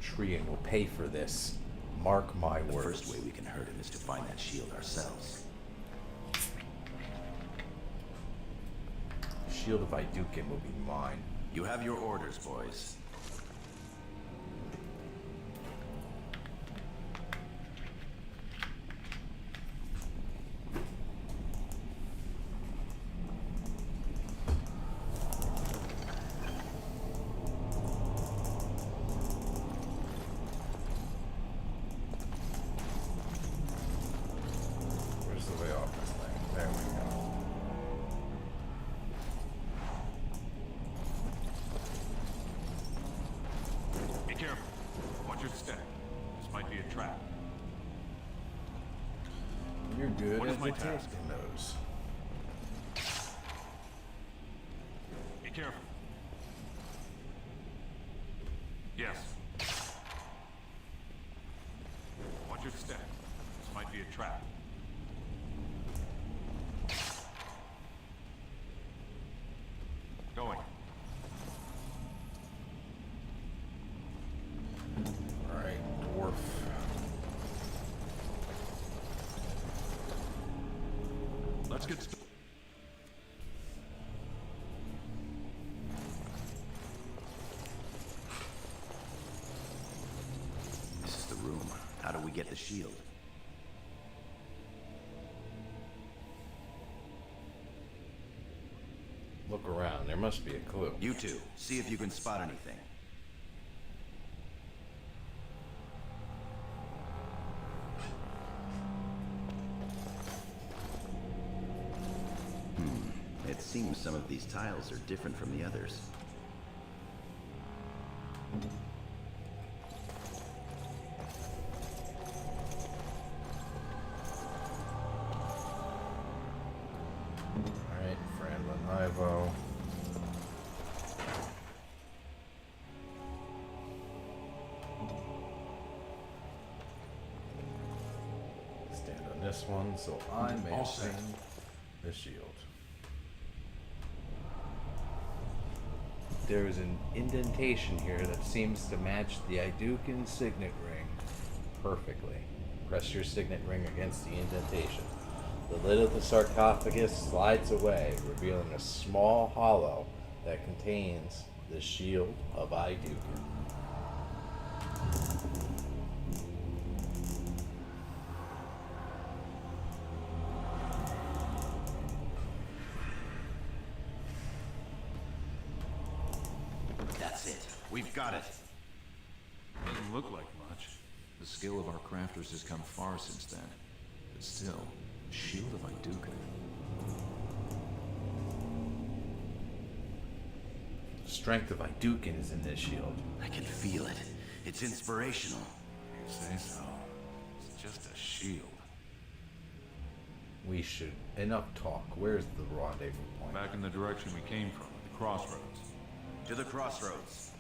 Treant will pay for this. Mark my words. The first way we can hurt him is to find that shield ourselves. Shield of Iduken will be mine. You have your orders, boys. You're good What at is my detecting task? those. Be careful. Yes. Watch your step. This might might be a trap. Going. Alright, dwarf. Let's get started. This is the room. How do we get the shield? Look around. There must be a clue. You two, see if you can spot anything. It seems some of these tiles are different from the others. Alright, Franlin Ivo. Stand on this one so I may All set. obtain the shield. There is an indentation here that seems to match the Idukan signet ring perfectly. Press your signet ring against the indentation. The lid of the sarcophagus slides away, revealing a small hollow that contains the shield of Idukan. That's it. We've got it. Doesn't look like much. The skill of our crafters has come far since then. But still, the shield of Idukan. The strength of Idukan is in this shield. I can feel it. It's inspirational. You say so. It's just a shield. We should. Enough talk. Where's the rendezvous point? Back in the direction we came from, at the crossroads. To the crossroads.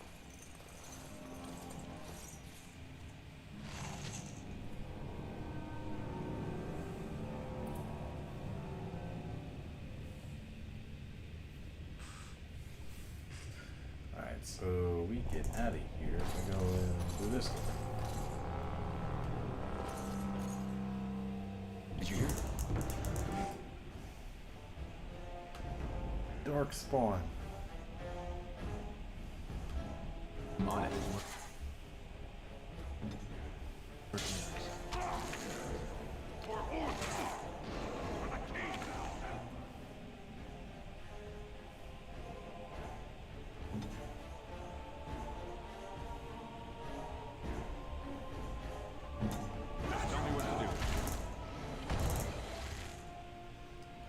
Alright, so we get out of here and go do this one. Did you hear? Dark spawn. On it.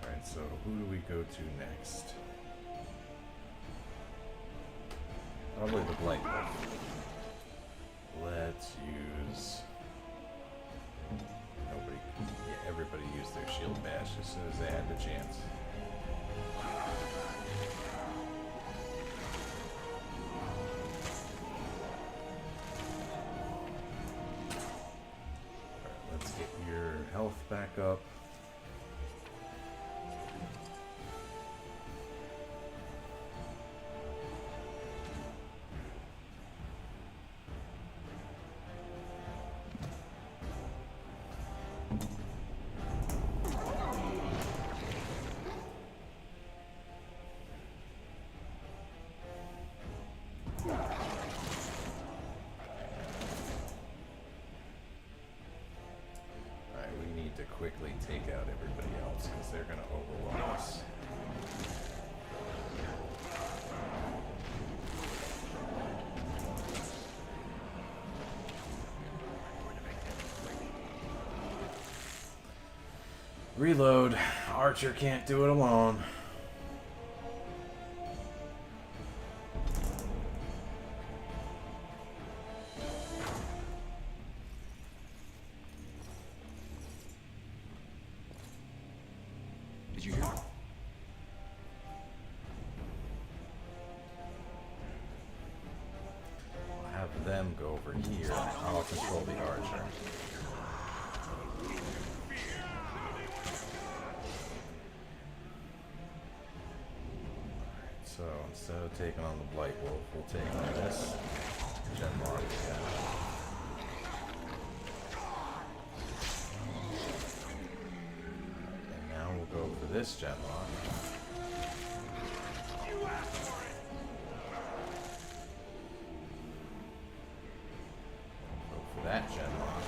Alright, so who do we go to next? Probably the blank one. Let's use... Nobody... Yeah, everybody used their shield bash as soon as they had the chance. Alright, let's get your health back up. To quickly take out everybody else because they're going to overwhelm us. Reload. Archer can't do it alone. Did you hear? I'll have them go over here and I'll control the archer. So taking on the Blight Wolf, we'll take on this Genlock. And now we'll go for this Genlock. Go for that Genlock.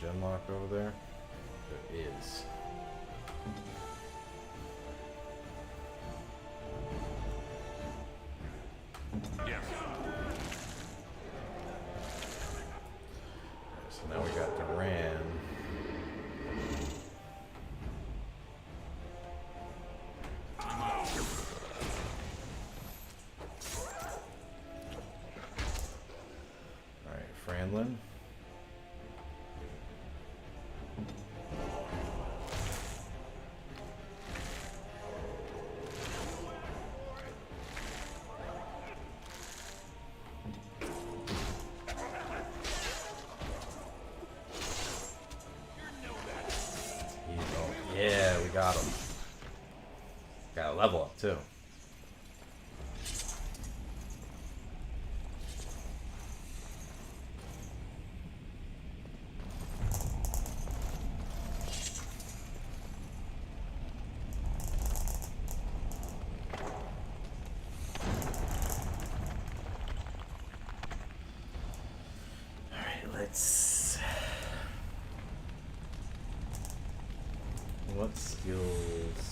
Genlock over there? There is. Yes. So now we got Duran. Alright, Franlin. Yeah, we got him. Got a level up too. All right, let's. What skills?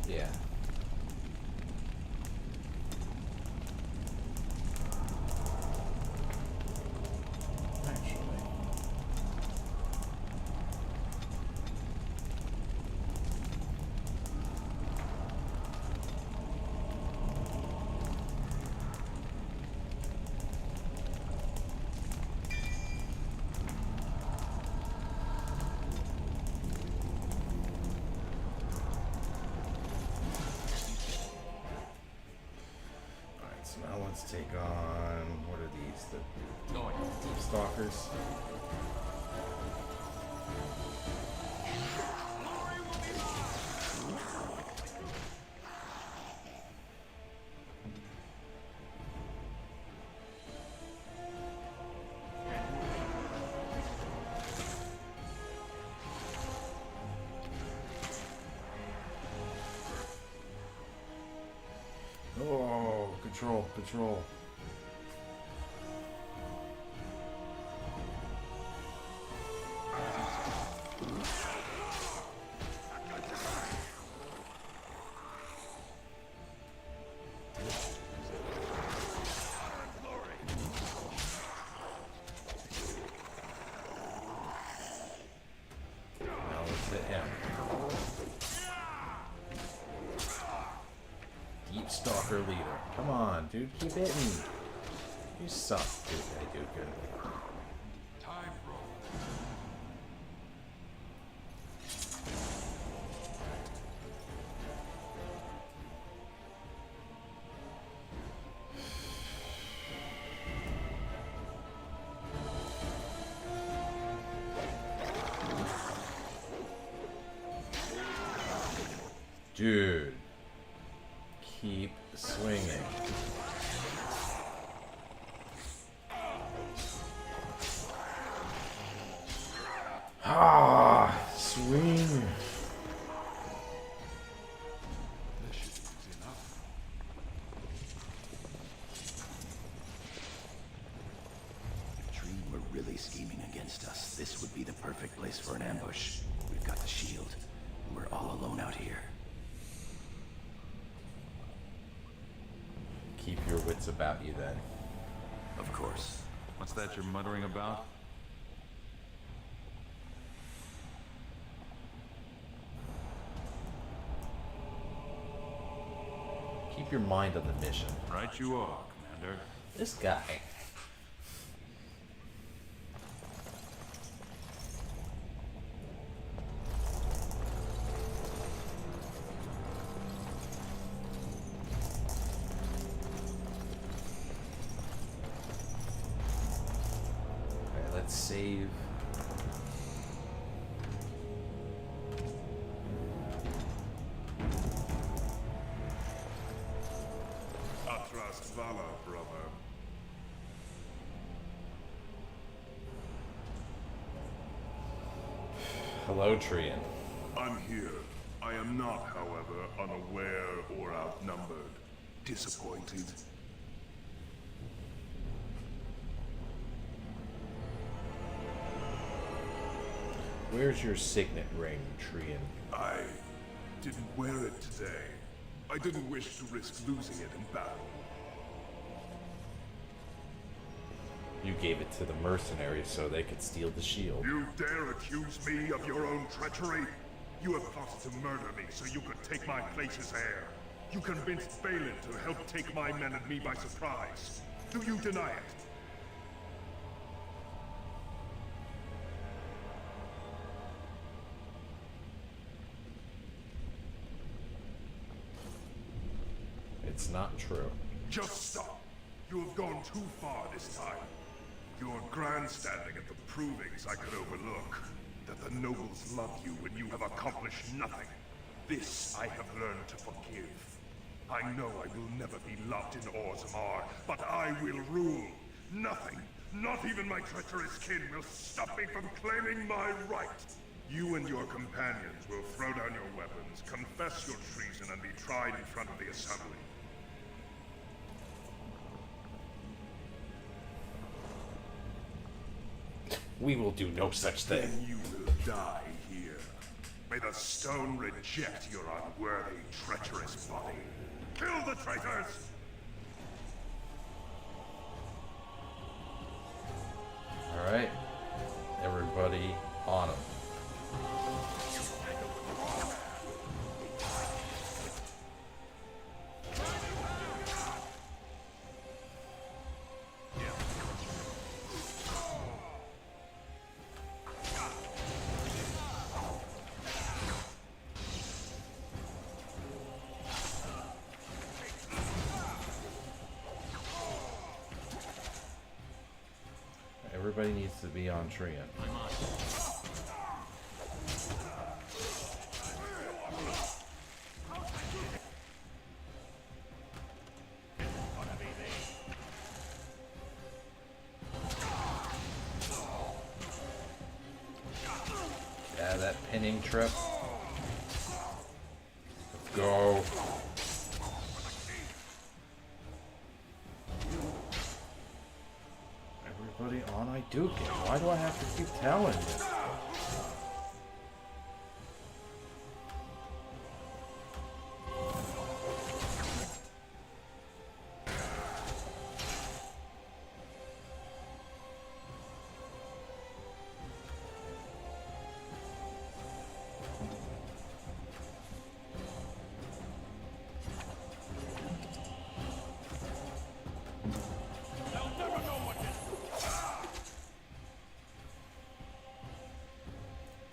Yeah. Actually. So now let's take on, what are these, the Deep Stalkers? Oh, control. Now let's hit him. Deep Stalker leader. Come on, dude, keep hitting. You suck, dude. I do good. Time roll. Dude, keep swinging. should be easy enough. If Tree were really scheming against us, this would be the perfect place for an ambush. We've got the shield, and we're all alone out here. Keep your wits about you then. Of course. What's that you're muttering about? Keep your mind on the mission. Right you are, Commander. This guy. Okay, let's save. Atras Vala, brother. Hello, Trian. I'm here. I am not, however, unaware or outnumbered. Disappointed. Where's your signet ring, Trian? I didn't wear it today. I didn't wish to risk losing it in battle. You gave it to the mercenaries so they could steal the shield. You dare accuse me of your own treachery? You have plotted to murder me so you could take my place as heir. You convinced Balin to help take my men and me by surprise. Do you deny it? It's not true. Just stop. You have gone too far this time. You're grandstanding at the provings I could overlook. That the nobles love you when you have accomplished nothing. This I have learned to forgive. I know I will never be loved in Orzammar, but I will rule. Nothing, not even my treacherous kin, will stop me from claiming my right. You and your companions will throw down your weapons, confess your treason, and be tried in front of the Assembly. We will do no such thing. Then you will die here. May the stone reject your unworthy, treacherous body. Kill the traitors! Alright. Everybody on them. Everybody needs to be on Trian. Yeah, that pinning trip. Let's go. Everybody on Iduken. Why do I have to keep telling you?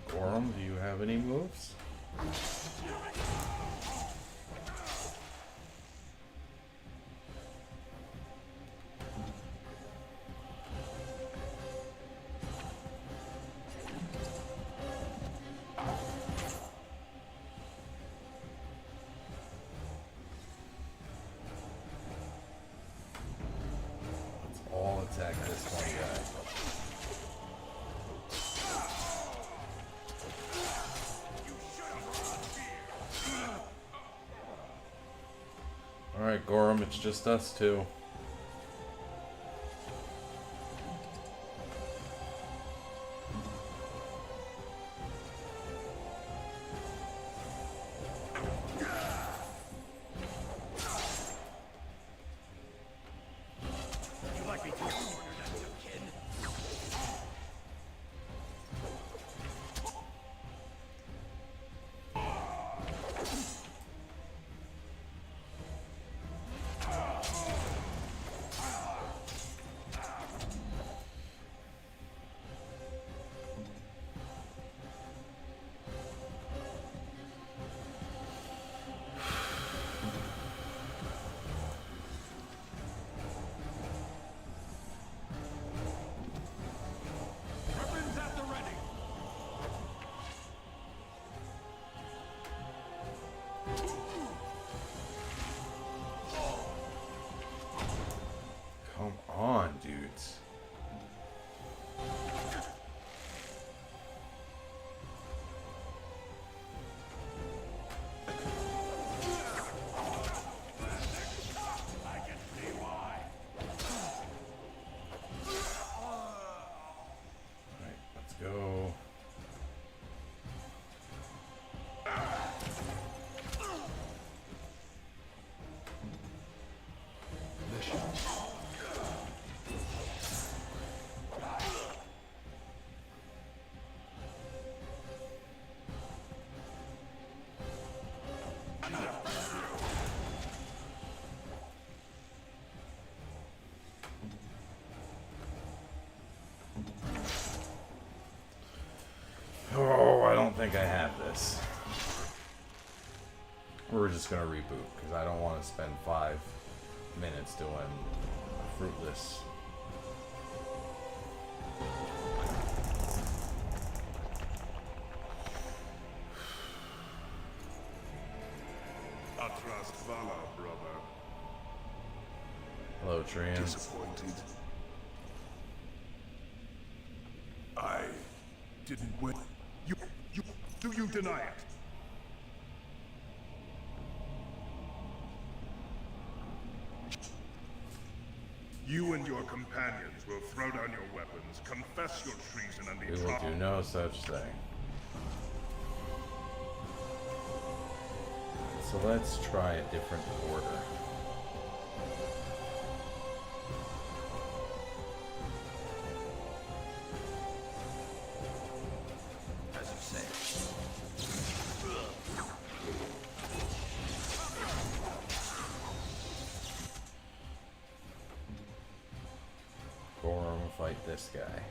Gorham, do you have any moves? Let's all attack this one guy. Alright, Gorham, it's just us two. Come on, dudes. Alright, let's go. Oh, I don't think I have this. We're just gonna reboot because I don't want to spend 5 minutes doing fruitless. Atras Vala, brother. Hello, Trans. Disappointed. I didn't win. Do you deny it? You and your companions will throw down your weapons, confess your treason, and be We will do no such thing. So let's try a different order. As you say. Gorham, fight this guy.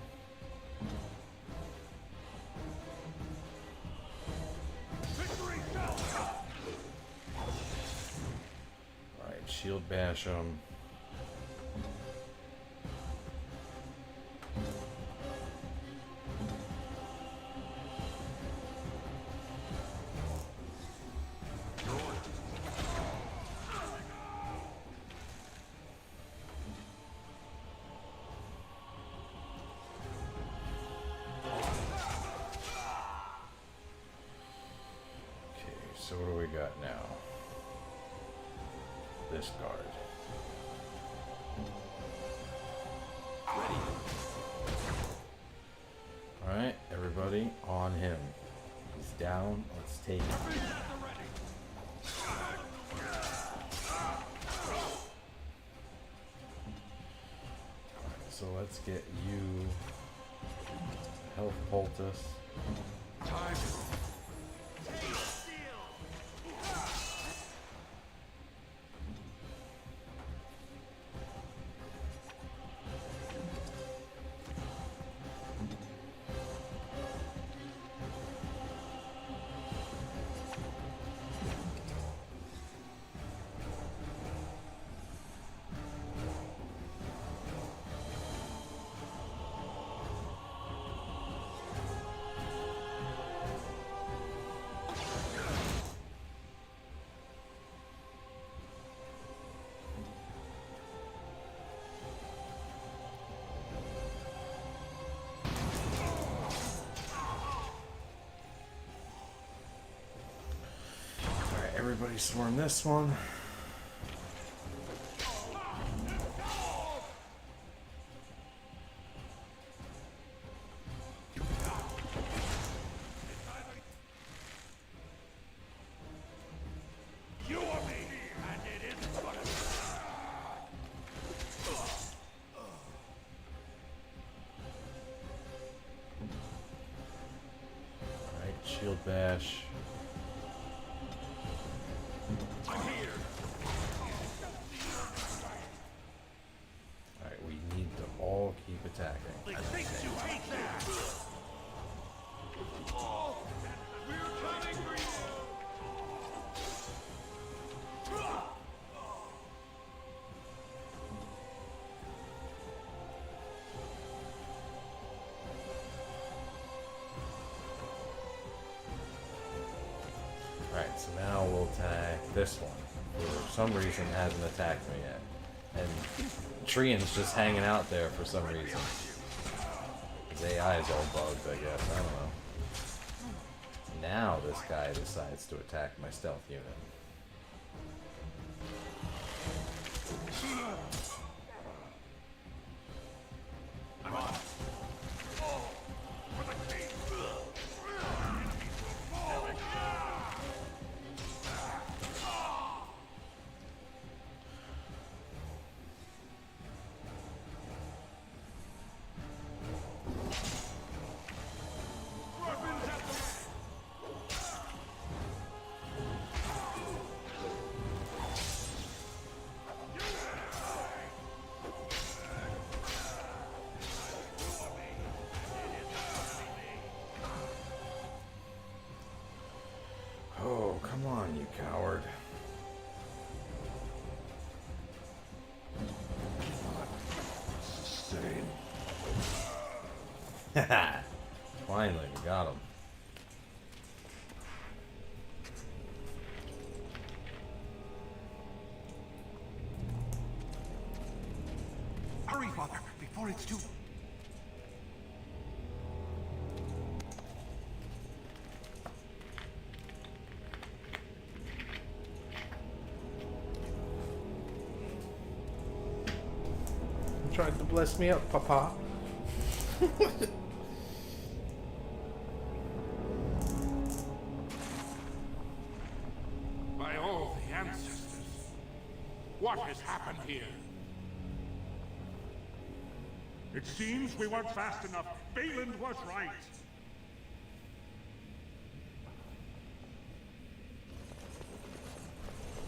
Alright, shield bash him. So what do we got now? This guard. Alright, everybody on him. He's down. Let's take him. Alright, so let's get you health poultice. Everybody swarm this one. Shield bash. Alright, we need to all keep attacking. Alright, so now we'll attack this one. For some reason hasn't attacked me yet. And Trian's just hanging out there for some reason. His AI is all bugged, I guess. I don't know. Now this guy decides to attack my stealth unit. Oh, come on, you coward. Haha. Finally, we got him. Hurry, Father, before it's too... You tried to bless me up, Papa. By all the ancestors, what has happened here? It seems we weren't fast enough. Balin was right.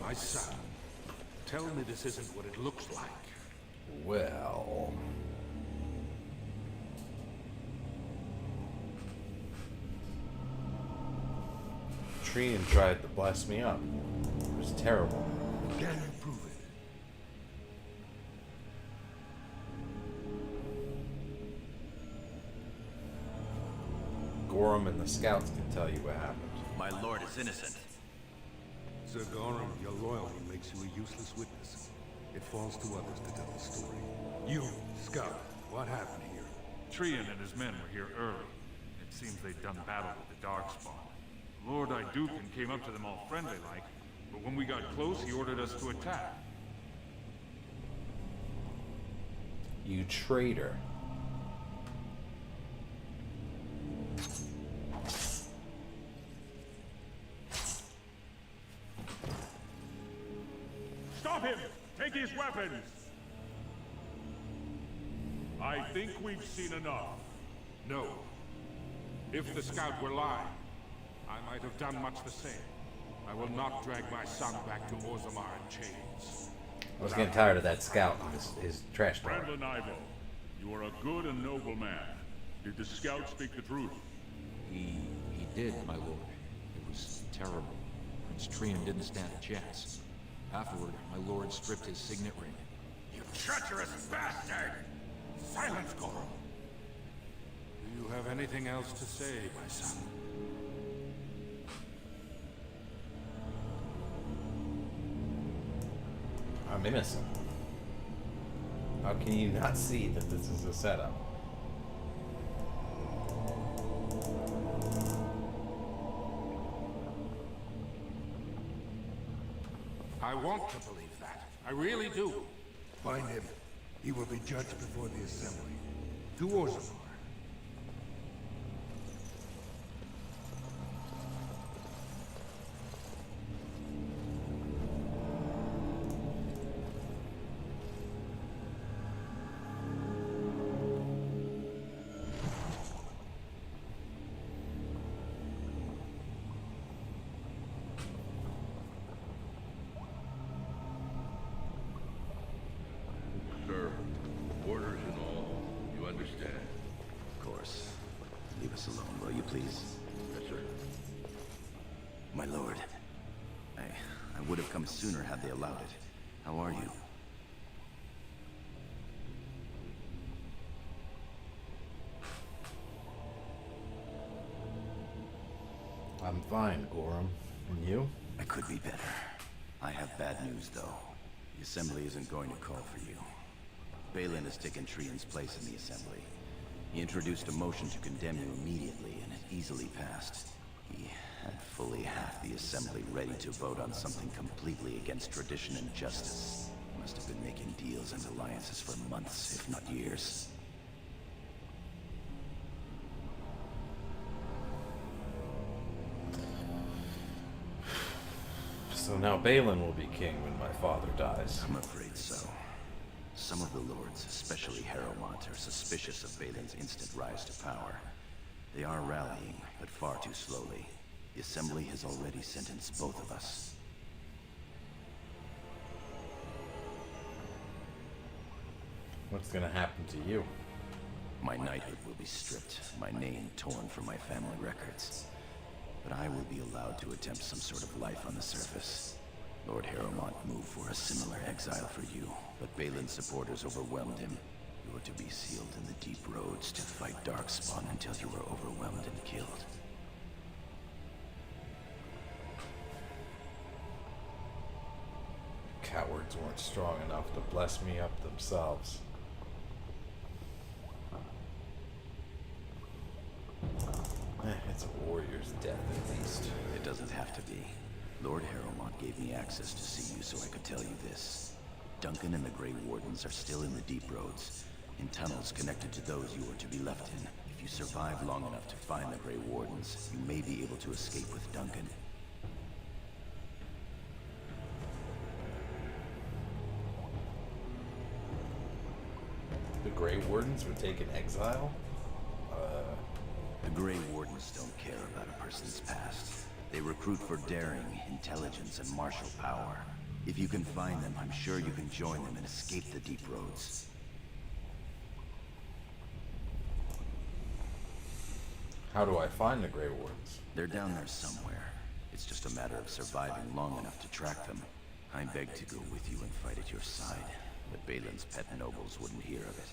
My son, tell me this isn't what it looks like. Well... Trian tried to bless me up. It was terrible. Can you prove it? Gorham and the scouts can tell you what happened. My lord is innocent. Sir Gorham, your loyalty makes you a useless witness. It falls to others to tell the story. You, Scout, what happened here? Trian and his men were here early. It seems they'd done battle with the Darkspawn. Lord Iduken came up to them all friendly-like, but when we got close, he ordered us to attack. You traitor. Stop him! Take his weapons! I think we've seen enough. No. If the scout were lying, I might have done much the same. I will not drag my son back to Orzammar in chains. I was getting tired of that scout and his trash talk. Brandon Ivo, you are a good and noble man. Did the scout speak the truth? He did, my lord. It was terrible. Prince Trian didn't stand a chance. Afterward, my lord stripped his signet ring. You treacherous bastard! Silence, Gorham! Do you have anything else to say, my son? I'm innocent. How can you not see that this is a setup? I want to believe that. I really do. Find him. He will be judged before the assembly. To Orzammar. My lord. I would have come sooner had they allowed it. How are you? I'm fine, Gorham. And you? I could be better. I have bad news, though. The Assembly isn't going to call for you. Balin has taken Trian's place in the Assembly. He introduced a motion to condemn you immediately, and it easily passed. He had fully half the Assembly ready to vote on something completely against tradition and justice. Must have been making deals and alliances for months, if not years. So now Balin will be king when my father dies. I'm afraid so. Some of the lords, especially Harrowmont, are suspicious of Balin's instant rise to power. They are rallying, but far too slowly. The Assembly has already sentenced both of us. What's gonna happen to you? My knighthood will be stripped, my name torn from my family records. But I will be allowed to attempt some sort of life on the surface. Lord Harrowmont moved for a similar exile for you, but Balin's supporters overwhelmed him. You were to be sealed in the deep roads to fight Darkspawn until you were overwhelmed and killed. Cowards weren't strong enough to bless me up themselves. It's a warrior's death, at least. It doesn't have to be. Lord Harrowmont gave me access to see you so I could tell you this. Duncan and the Grey Wardens are still in the deep roads, in tunnels connected to those you are to be left in. If you survive long enough to find the Grey Wardens, you may be able to escape with Duncan. The Grey Wardens were taken exile? The Grey Wardens don't care about a person's past. They recruit for daring, intelligence, and martial power. If you can find them, I'm sure you can join them and escape the deep roads. How do I find the Grey Wardens? They're down there somewhere. It's just a matter of surviving long enough to track them. I begged to go with you and fight at your side, but Balin's pet nobles wouldn't hear of it.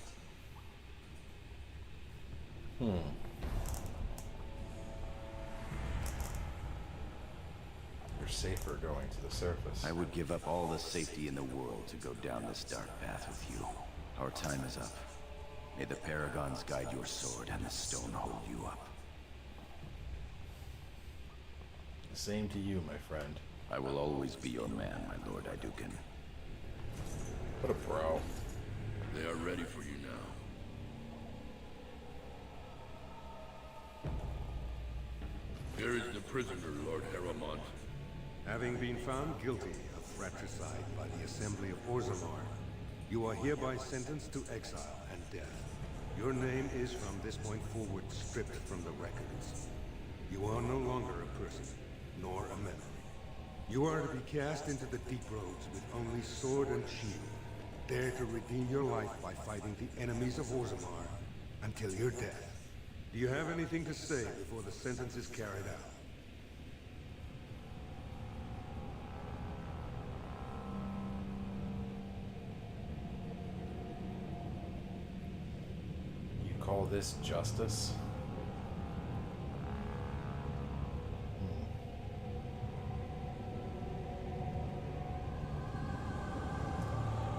You're safer going to the surface. I would give up all the safety in the world to go down this dark path with you. Our time is up. May the Paragons guide your sword and the stone hold you up. Same to you, my friend. I will always be your man, my Lord Iduken. What a bro. They are ready for you now. Here is the prisoner, Lord Harrowmont. Having been found guilty of fratricide by the Assembly of Orzammar, you are hereby sentenced to exile and death. Your name is from this point forward stripped from the records. You are no longer a person, nor a memory. You are to be cast into the deep roads with only sword and shield. Dare to redeem your life by fighting the enemies of Orzammar until your death. Do you have anything to say before the sentence is carried out? Call this justice?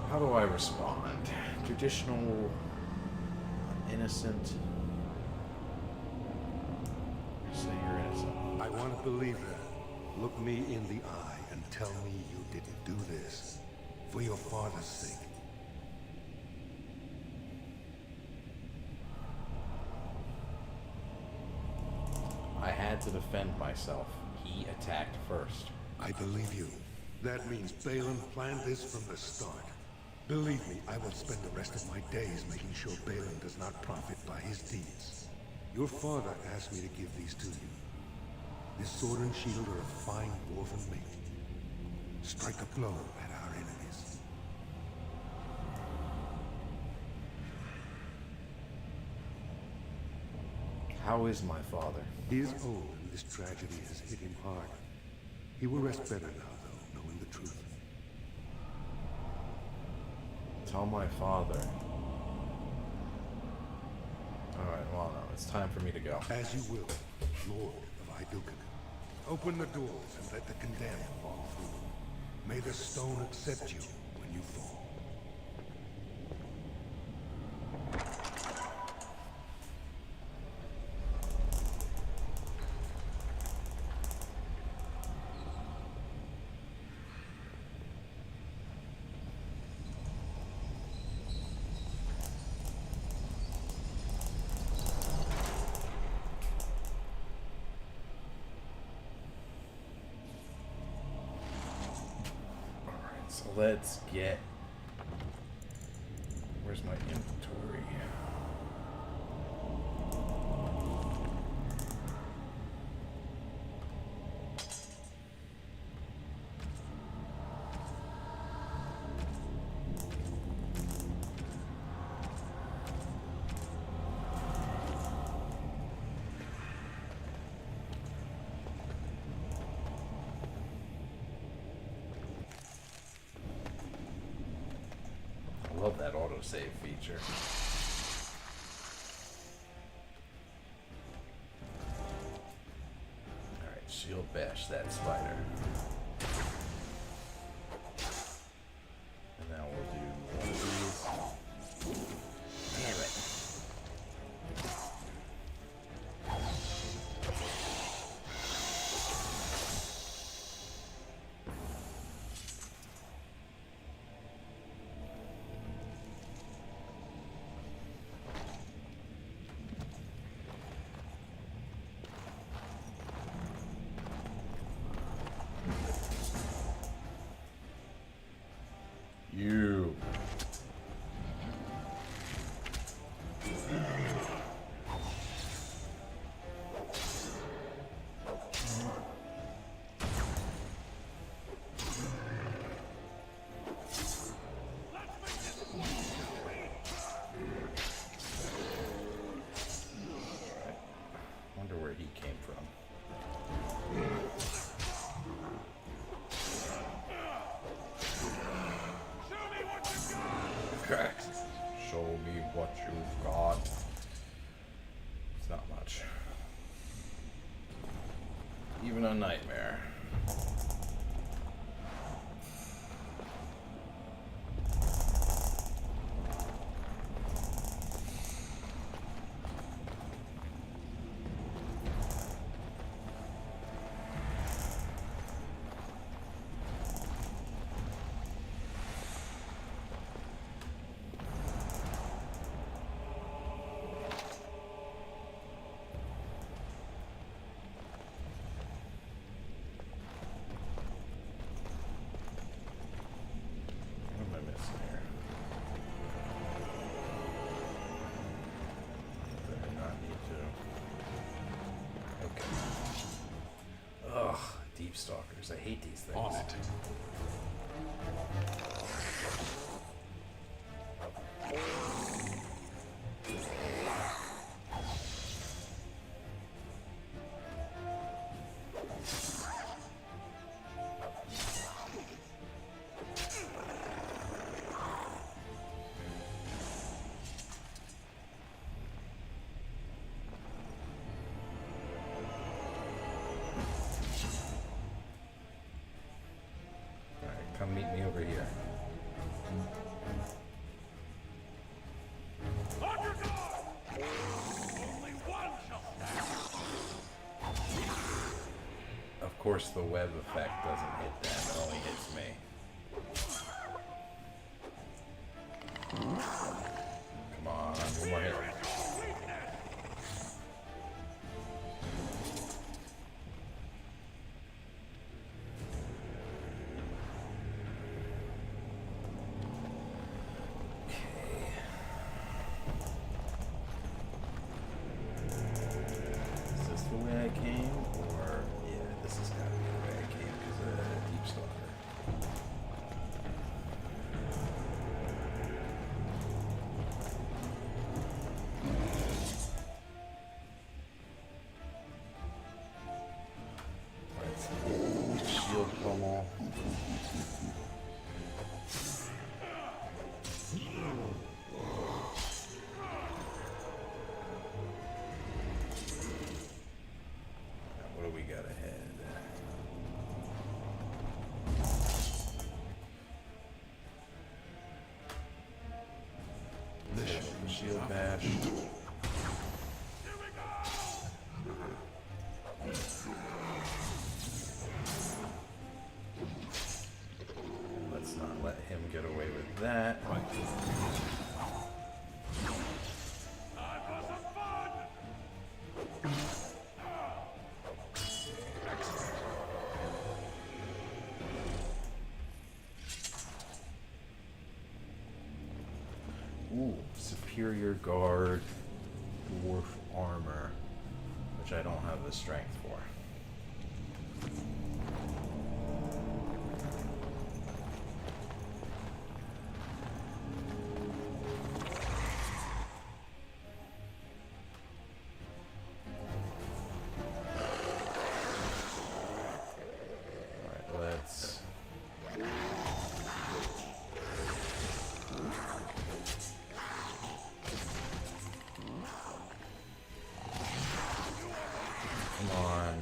How do I respond? Traditional, innocent. Say you're innocent. I want to believe that. Look me in the eye and tell me you didn't do this for your father's sake. I had to defend myself. He attacked first. I believe you. That means Balin planned this from the start. Believe me, I will spend the rest of my days making sure Balin does not profit by his deeds. Your father asked me to give these to you. This sword and shield are of fine dwarven make. Strike a blow at our enemies. How is my father? He is old and this tragedy has hit him hard. He will rest better now, though, knowing the truth. Tell my father. Alright, well, no, it's time for me to go. As you will, Lord of Idilken. Open the doors and let the condemned fall through. May the stone accept you when you fall. So let's get... Where's my inventory? I love that autosave feature. Alright, shield bash that spider. And now we'll do one of these. Damn it. You. Wonder where he came from. Correct. Show me what you've got. It's not much. Even a nightmare. Deep stalkers. I hate these things. On it. Come meet me over here. Of course, the web effect doesn't hit them, it only hits me. Come on, one more hit. shield pummel. What do we got ahead? Shield bash. Let's not let him get away with that. Ooh, superior guard, dwarf armor, which I don't have the strength for. Alright, let's... Come on.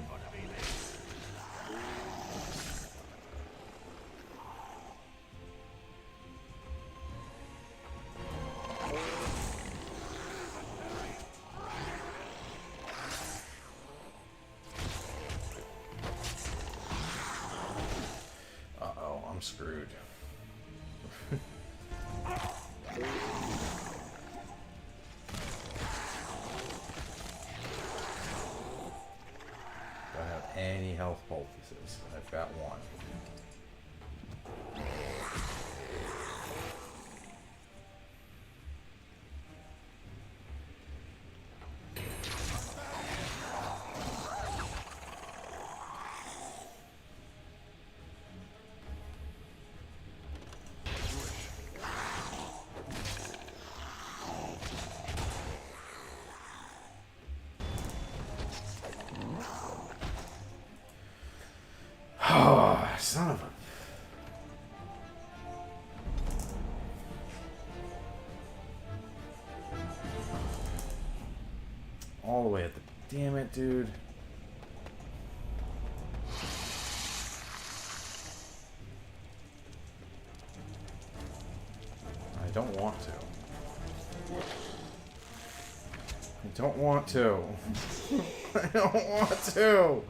Uh-oh, I'm screwed. Do I have any health poultices? I've got one. Oh, son of a... All the way at the... Damn it, dude. I don't want to. I don't want to. I don't want to.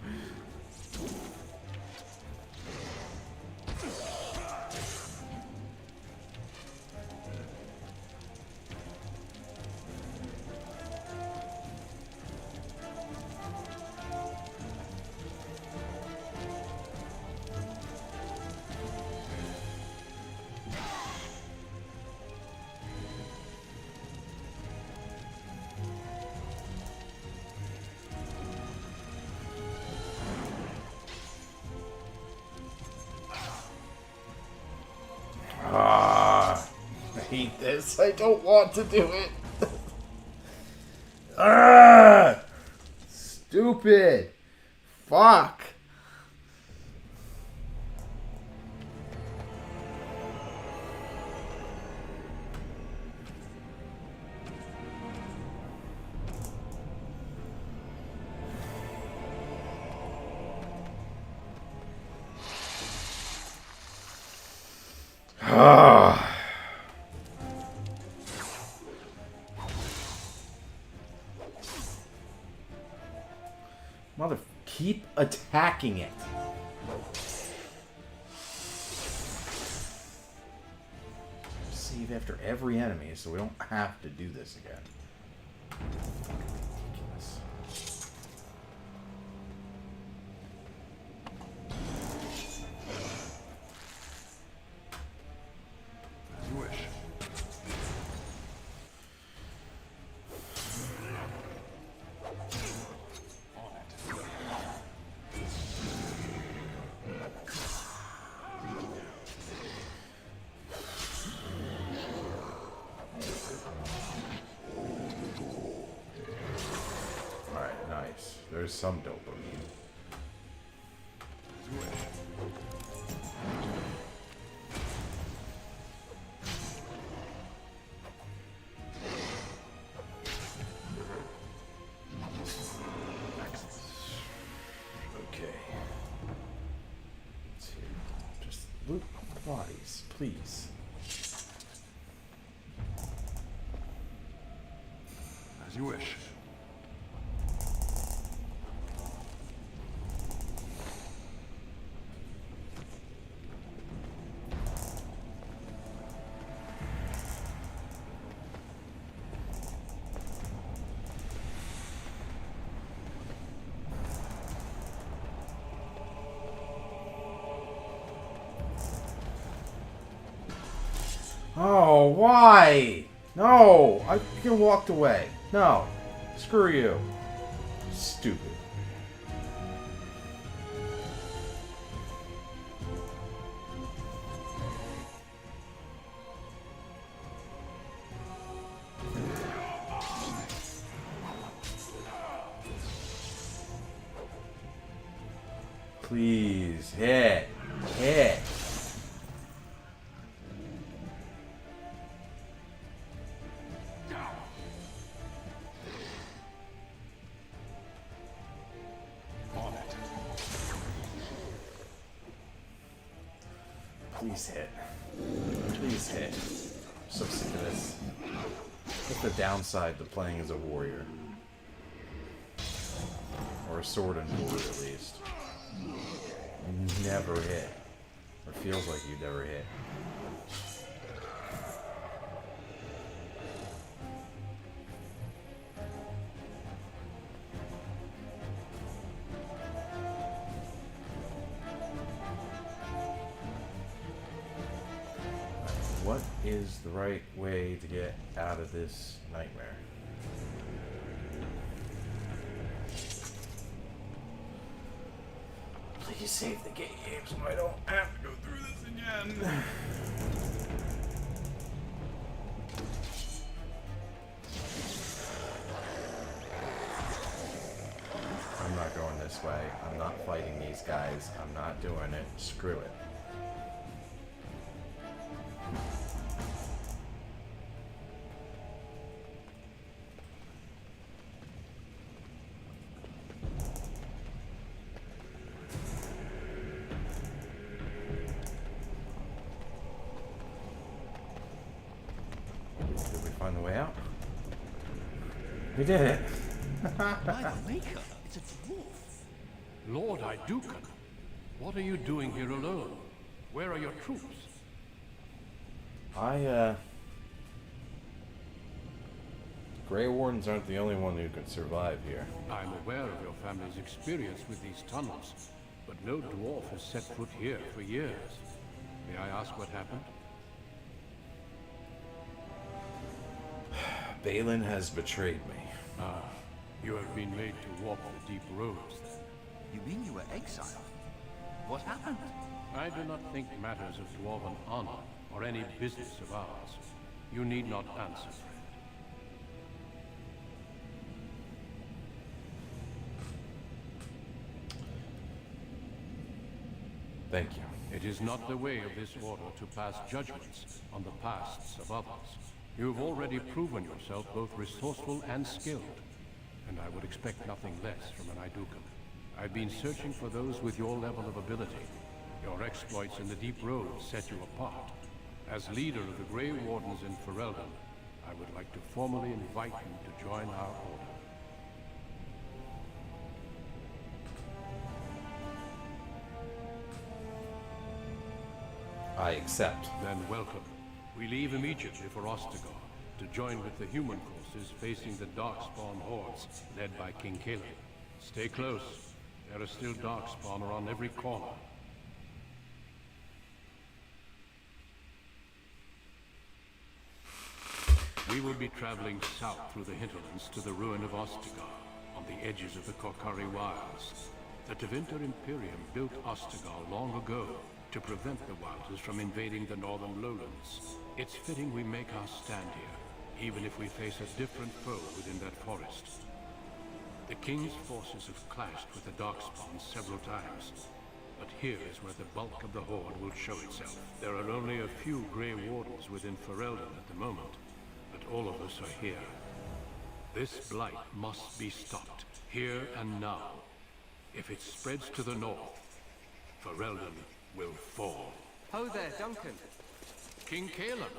I hate this. I don't want to do it. Ah! Stupid. Fuck. Ah. Mother, keep attacking it. Save after every enemy so we don't have to do this again. Ridiculous. As you wish. Alright, nice. There's some dopamine. As you wish. Loot bodies, please. As you wish. Oh, why? No, I fucking walked away. No, screw you. Stupid. Please, hit. Hit. Please hit. Please hit. I'm so sick of this. What's the downside to playing as a warrior? Or a sword and warrior, at least. You never hit. Or feels like you never hit. What is the right way to get out of this nightmare? Please save the game so I don't have to go through this again. I'm not going this way. I'm not fighting these guys. I'm not doing it. Screw it. Did we find the way out? We did it. By the Maker, it's a dwarf. Lord Idukan, what are you doing here alone? Where are your troops? Grey Wardens aren't the only one who can survive here. I'm aware of your family's experience with these tunnels, but no dwarf has set foot here for years. May I ask what happened? Balin has betrayed me. Ah, you have been made to walk the deep roads. You mean you were exiled? What happened? I do not think matters of dwarven honor or any business of ours. You need not answer, friend. Thank you. It is not the way of this order to pass judgments on the pasts of others. You have already proven yourself both resourceful and skilled, and I would expect nothing less from an Idukan. I've been searching for those with your level of ability. Your exploits in the Deep Roads set you apart. As leader of the Grey Wardens in Ferelden, I would like to formally invite you to join our order. I accept. Then welcome. We leave immediately for Ostagar to join with the human forces facing the Darkspawn hordes led by King Caleb. Stay close. There are still Darkspawn on every corner. We will be traveling south through the hinterlands to the ruin of Ostagar, on the edges of the Korkari Wilds. The Tevinter Imperium built Ostagar long ago to prevent the Wilders from invading the northern lowlands. It's fitting we make our stand here, even if we face a different foe within that forest. The King's forces have clashed with the Darkspawn several times, but here is where the bulk of the Horde will show itself. There are only a few Grey Wardens within Ferelden at the moment, but all of us are here. This blight must be stopped, here and now. If it spreads to the north, Ferelden will fall. Ho there, Duncan. King Caleb.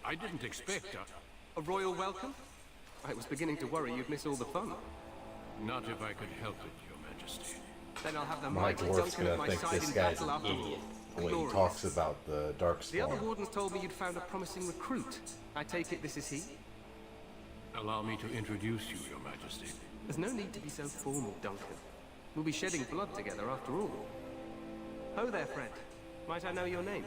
I didn't expect a royal welcome? I was beginning to worry you'd miss all the fun. Not if I could help it, Your Majesty. Then I'll have the My mighty dwarf's Duncan at gonna my think side this in guy's battle an after idiot all. when he Glorious. talks about the Darkspawn. The other wardens told me you'd found a promising recruit. I take it this is he? Allow me to introduce you, Your Majesty. There's no need to be so formal, Duncan. We'll be shedding blood together after all. Ho there, friend. Might I know your name?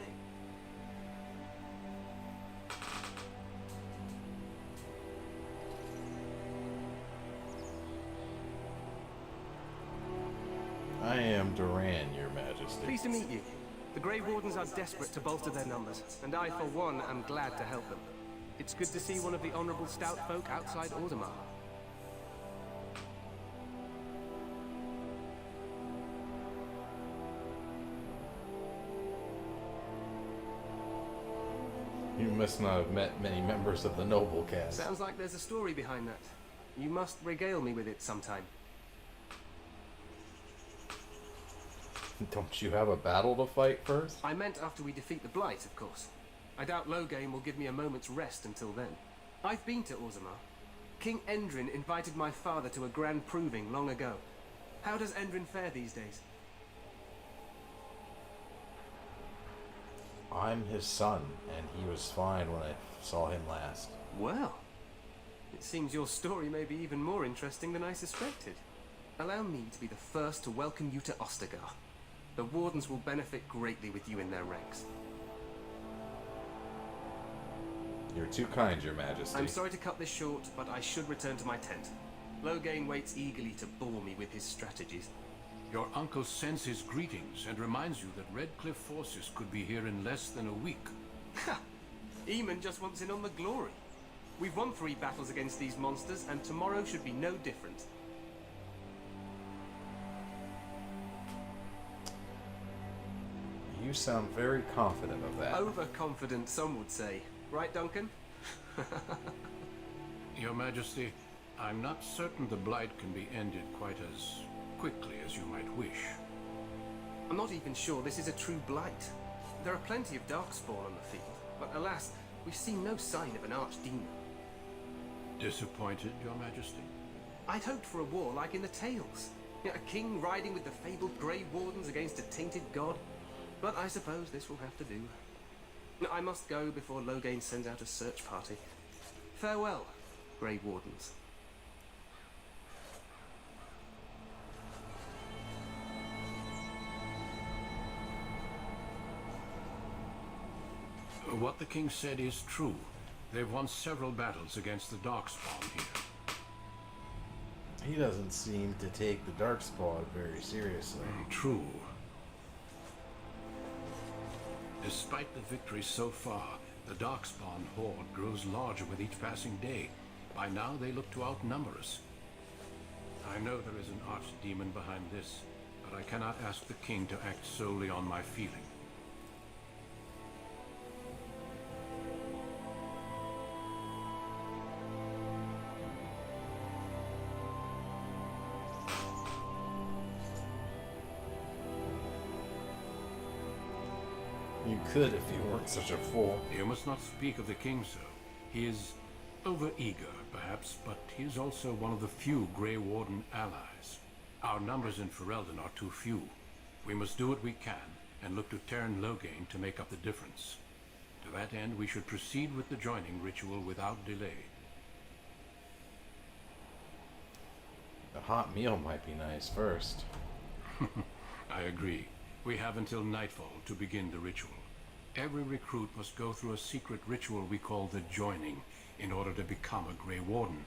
I am Duran, Your Majesty. Pleased to meet you. The Grey Wardens are desperate to bolster their numbers, and I, for one, am glad to help them. It's good to see one of the honorable stout folk outside Orzammar. You must not have met many members of the noble cast. Sounds like there's a story behind that. You must regale me with it sometime. Don't you have a battle to fight first? I meant after we defeat the Blight, of course. I doubt Loghain will give me a moment's rest until then. I've been to Orzammar. King Endrin invited my father to a grand proving long ago. How does Endrin fare these days? I'm his son, and he was fine when I saw him last. Well, it seems your story may be even more interesting than I suspected. Allow me to be the first to welcome you to Ostagar. The Wardens will benefit greatly with you in their ranks. You're too kind, Your Majesty. I'm sorry to cut this short, but I should return to my tent. Loghain waits eagerly to bore me with his strategies. Your uncle sends his greetings and reminds you that Redcliffe forces could be here in less than a week. Ha! Eamon just wants in on the glory. We've won 3 battles against these monsters, and tomorrow should be no different. You sound very confident of that. Overconfident, some would say. Right, Duncan? Your Majesty, I'm not certain the Blight can be ended quite as quickly as you might wish. I'm not even sure this is a true Blight. There are plenty of Darkspawn on the field, but alas, we've seen no sign of an archdemon. Disappointed, Your Majesty? I'd hoped for a war like in the Tales. A king riding with the fabled Grey Wardens against a tainted god. But I suppose this will have to do. I must go before Loghain sends out a search party. Farewell, Grey Wardens. What the king said is true. They've won several battles against the Darkspawn here. He doesn't seem to take the Darkspawn very seriously. True. Despite the victories so far, the Darkspawn horde grows larger with each passing day. By now, they look to outnumber us. I know there is an archdemon behind this, but I cannot ask the king to act solely on my feeling. You could if you weren't such a fool. You must not speak of the king so. He is over-eager, perhaps, but he is also one of the few Grey Warden allies. Our numbers in Ferelden are too few. We must do what we can, and look to Terran Loghain to make up the difference. To that end, we should proceed with the joining ritual without delay. A hot meal might be nice first. I agree. We have until nightfall to begin the ritual. Every recruit must go through a secret ritual we call the joining in order to become a Grey Warden.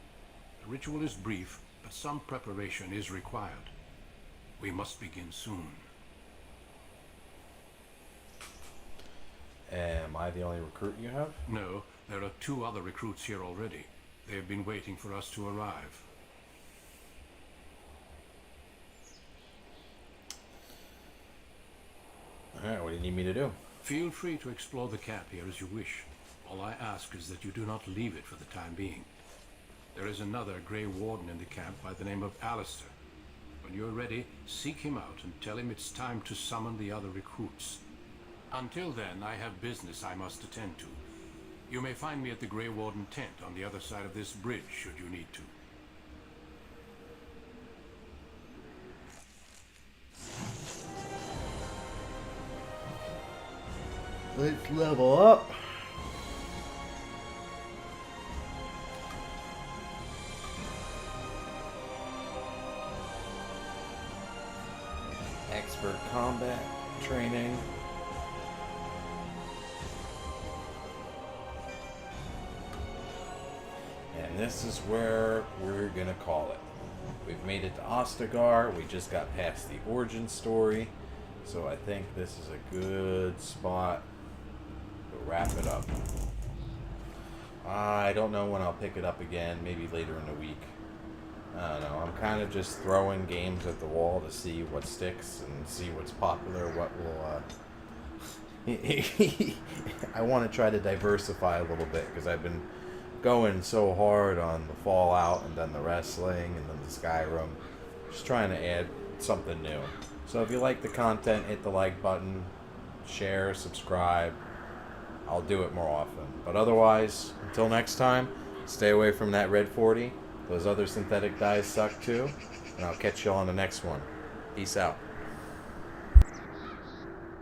The ritual is brief, but some preparation is required. We must begin soon. Am I the only recruit you have? No, there are 2 other recruits here already. They have been waiting for us to arrive. Alright, what do you need me to do? Feel free to explore the camp here as you wish. All I ask is that you do not leave it for the time being. There is another Grey Warden in the camp by the name of Alistair. When you're ready, seek him out and tell him it's time to summon the other recruits. Until then, I have business I must attend to. You may find me at the Grey Warden tent on the other side of this bridge, should you need to. Let's level up. Expert combat training. And this is where we're gonna call it. We've made it to Ostagar. We just got past the origin story. So I think this is a good spot to wrap it up. I don't know when I'll pick it up again. Maybe later in the week. I don't know. I'm kind of just throwing games at the wall to see what sticks and see what's popular, what will... I want to try to diversify a little bit because I've been going so hard on the Fallout and then the wrestling and then the Skyrim. Just trying to add something new. So if you like the content, hit the like button, share, subscribe. I'll do it more often. But otherwise, until next time, stay away from that red 40. Those other synthetic dyes suck too. And I'll catch you on the next one. Peace out.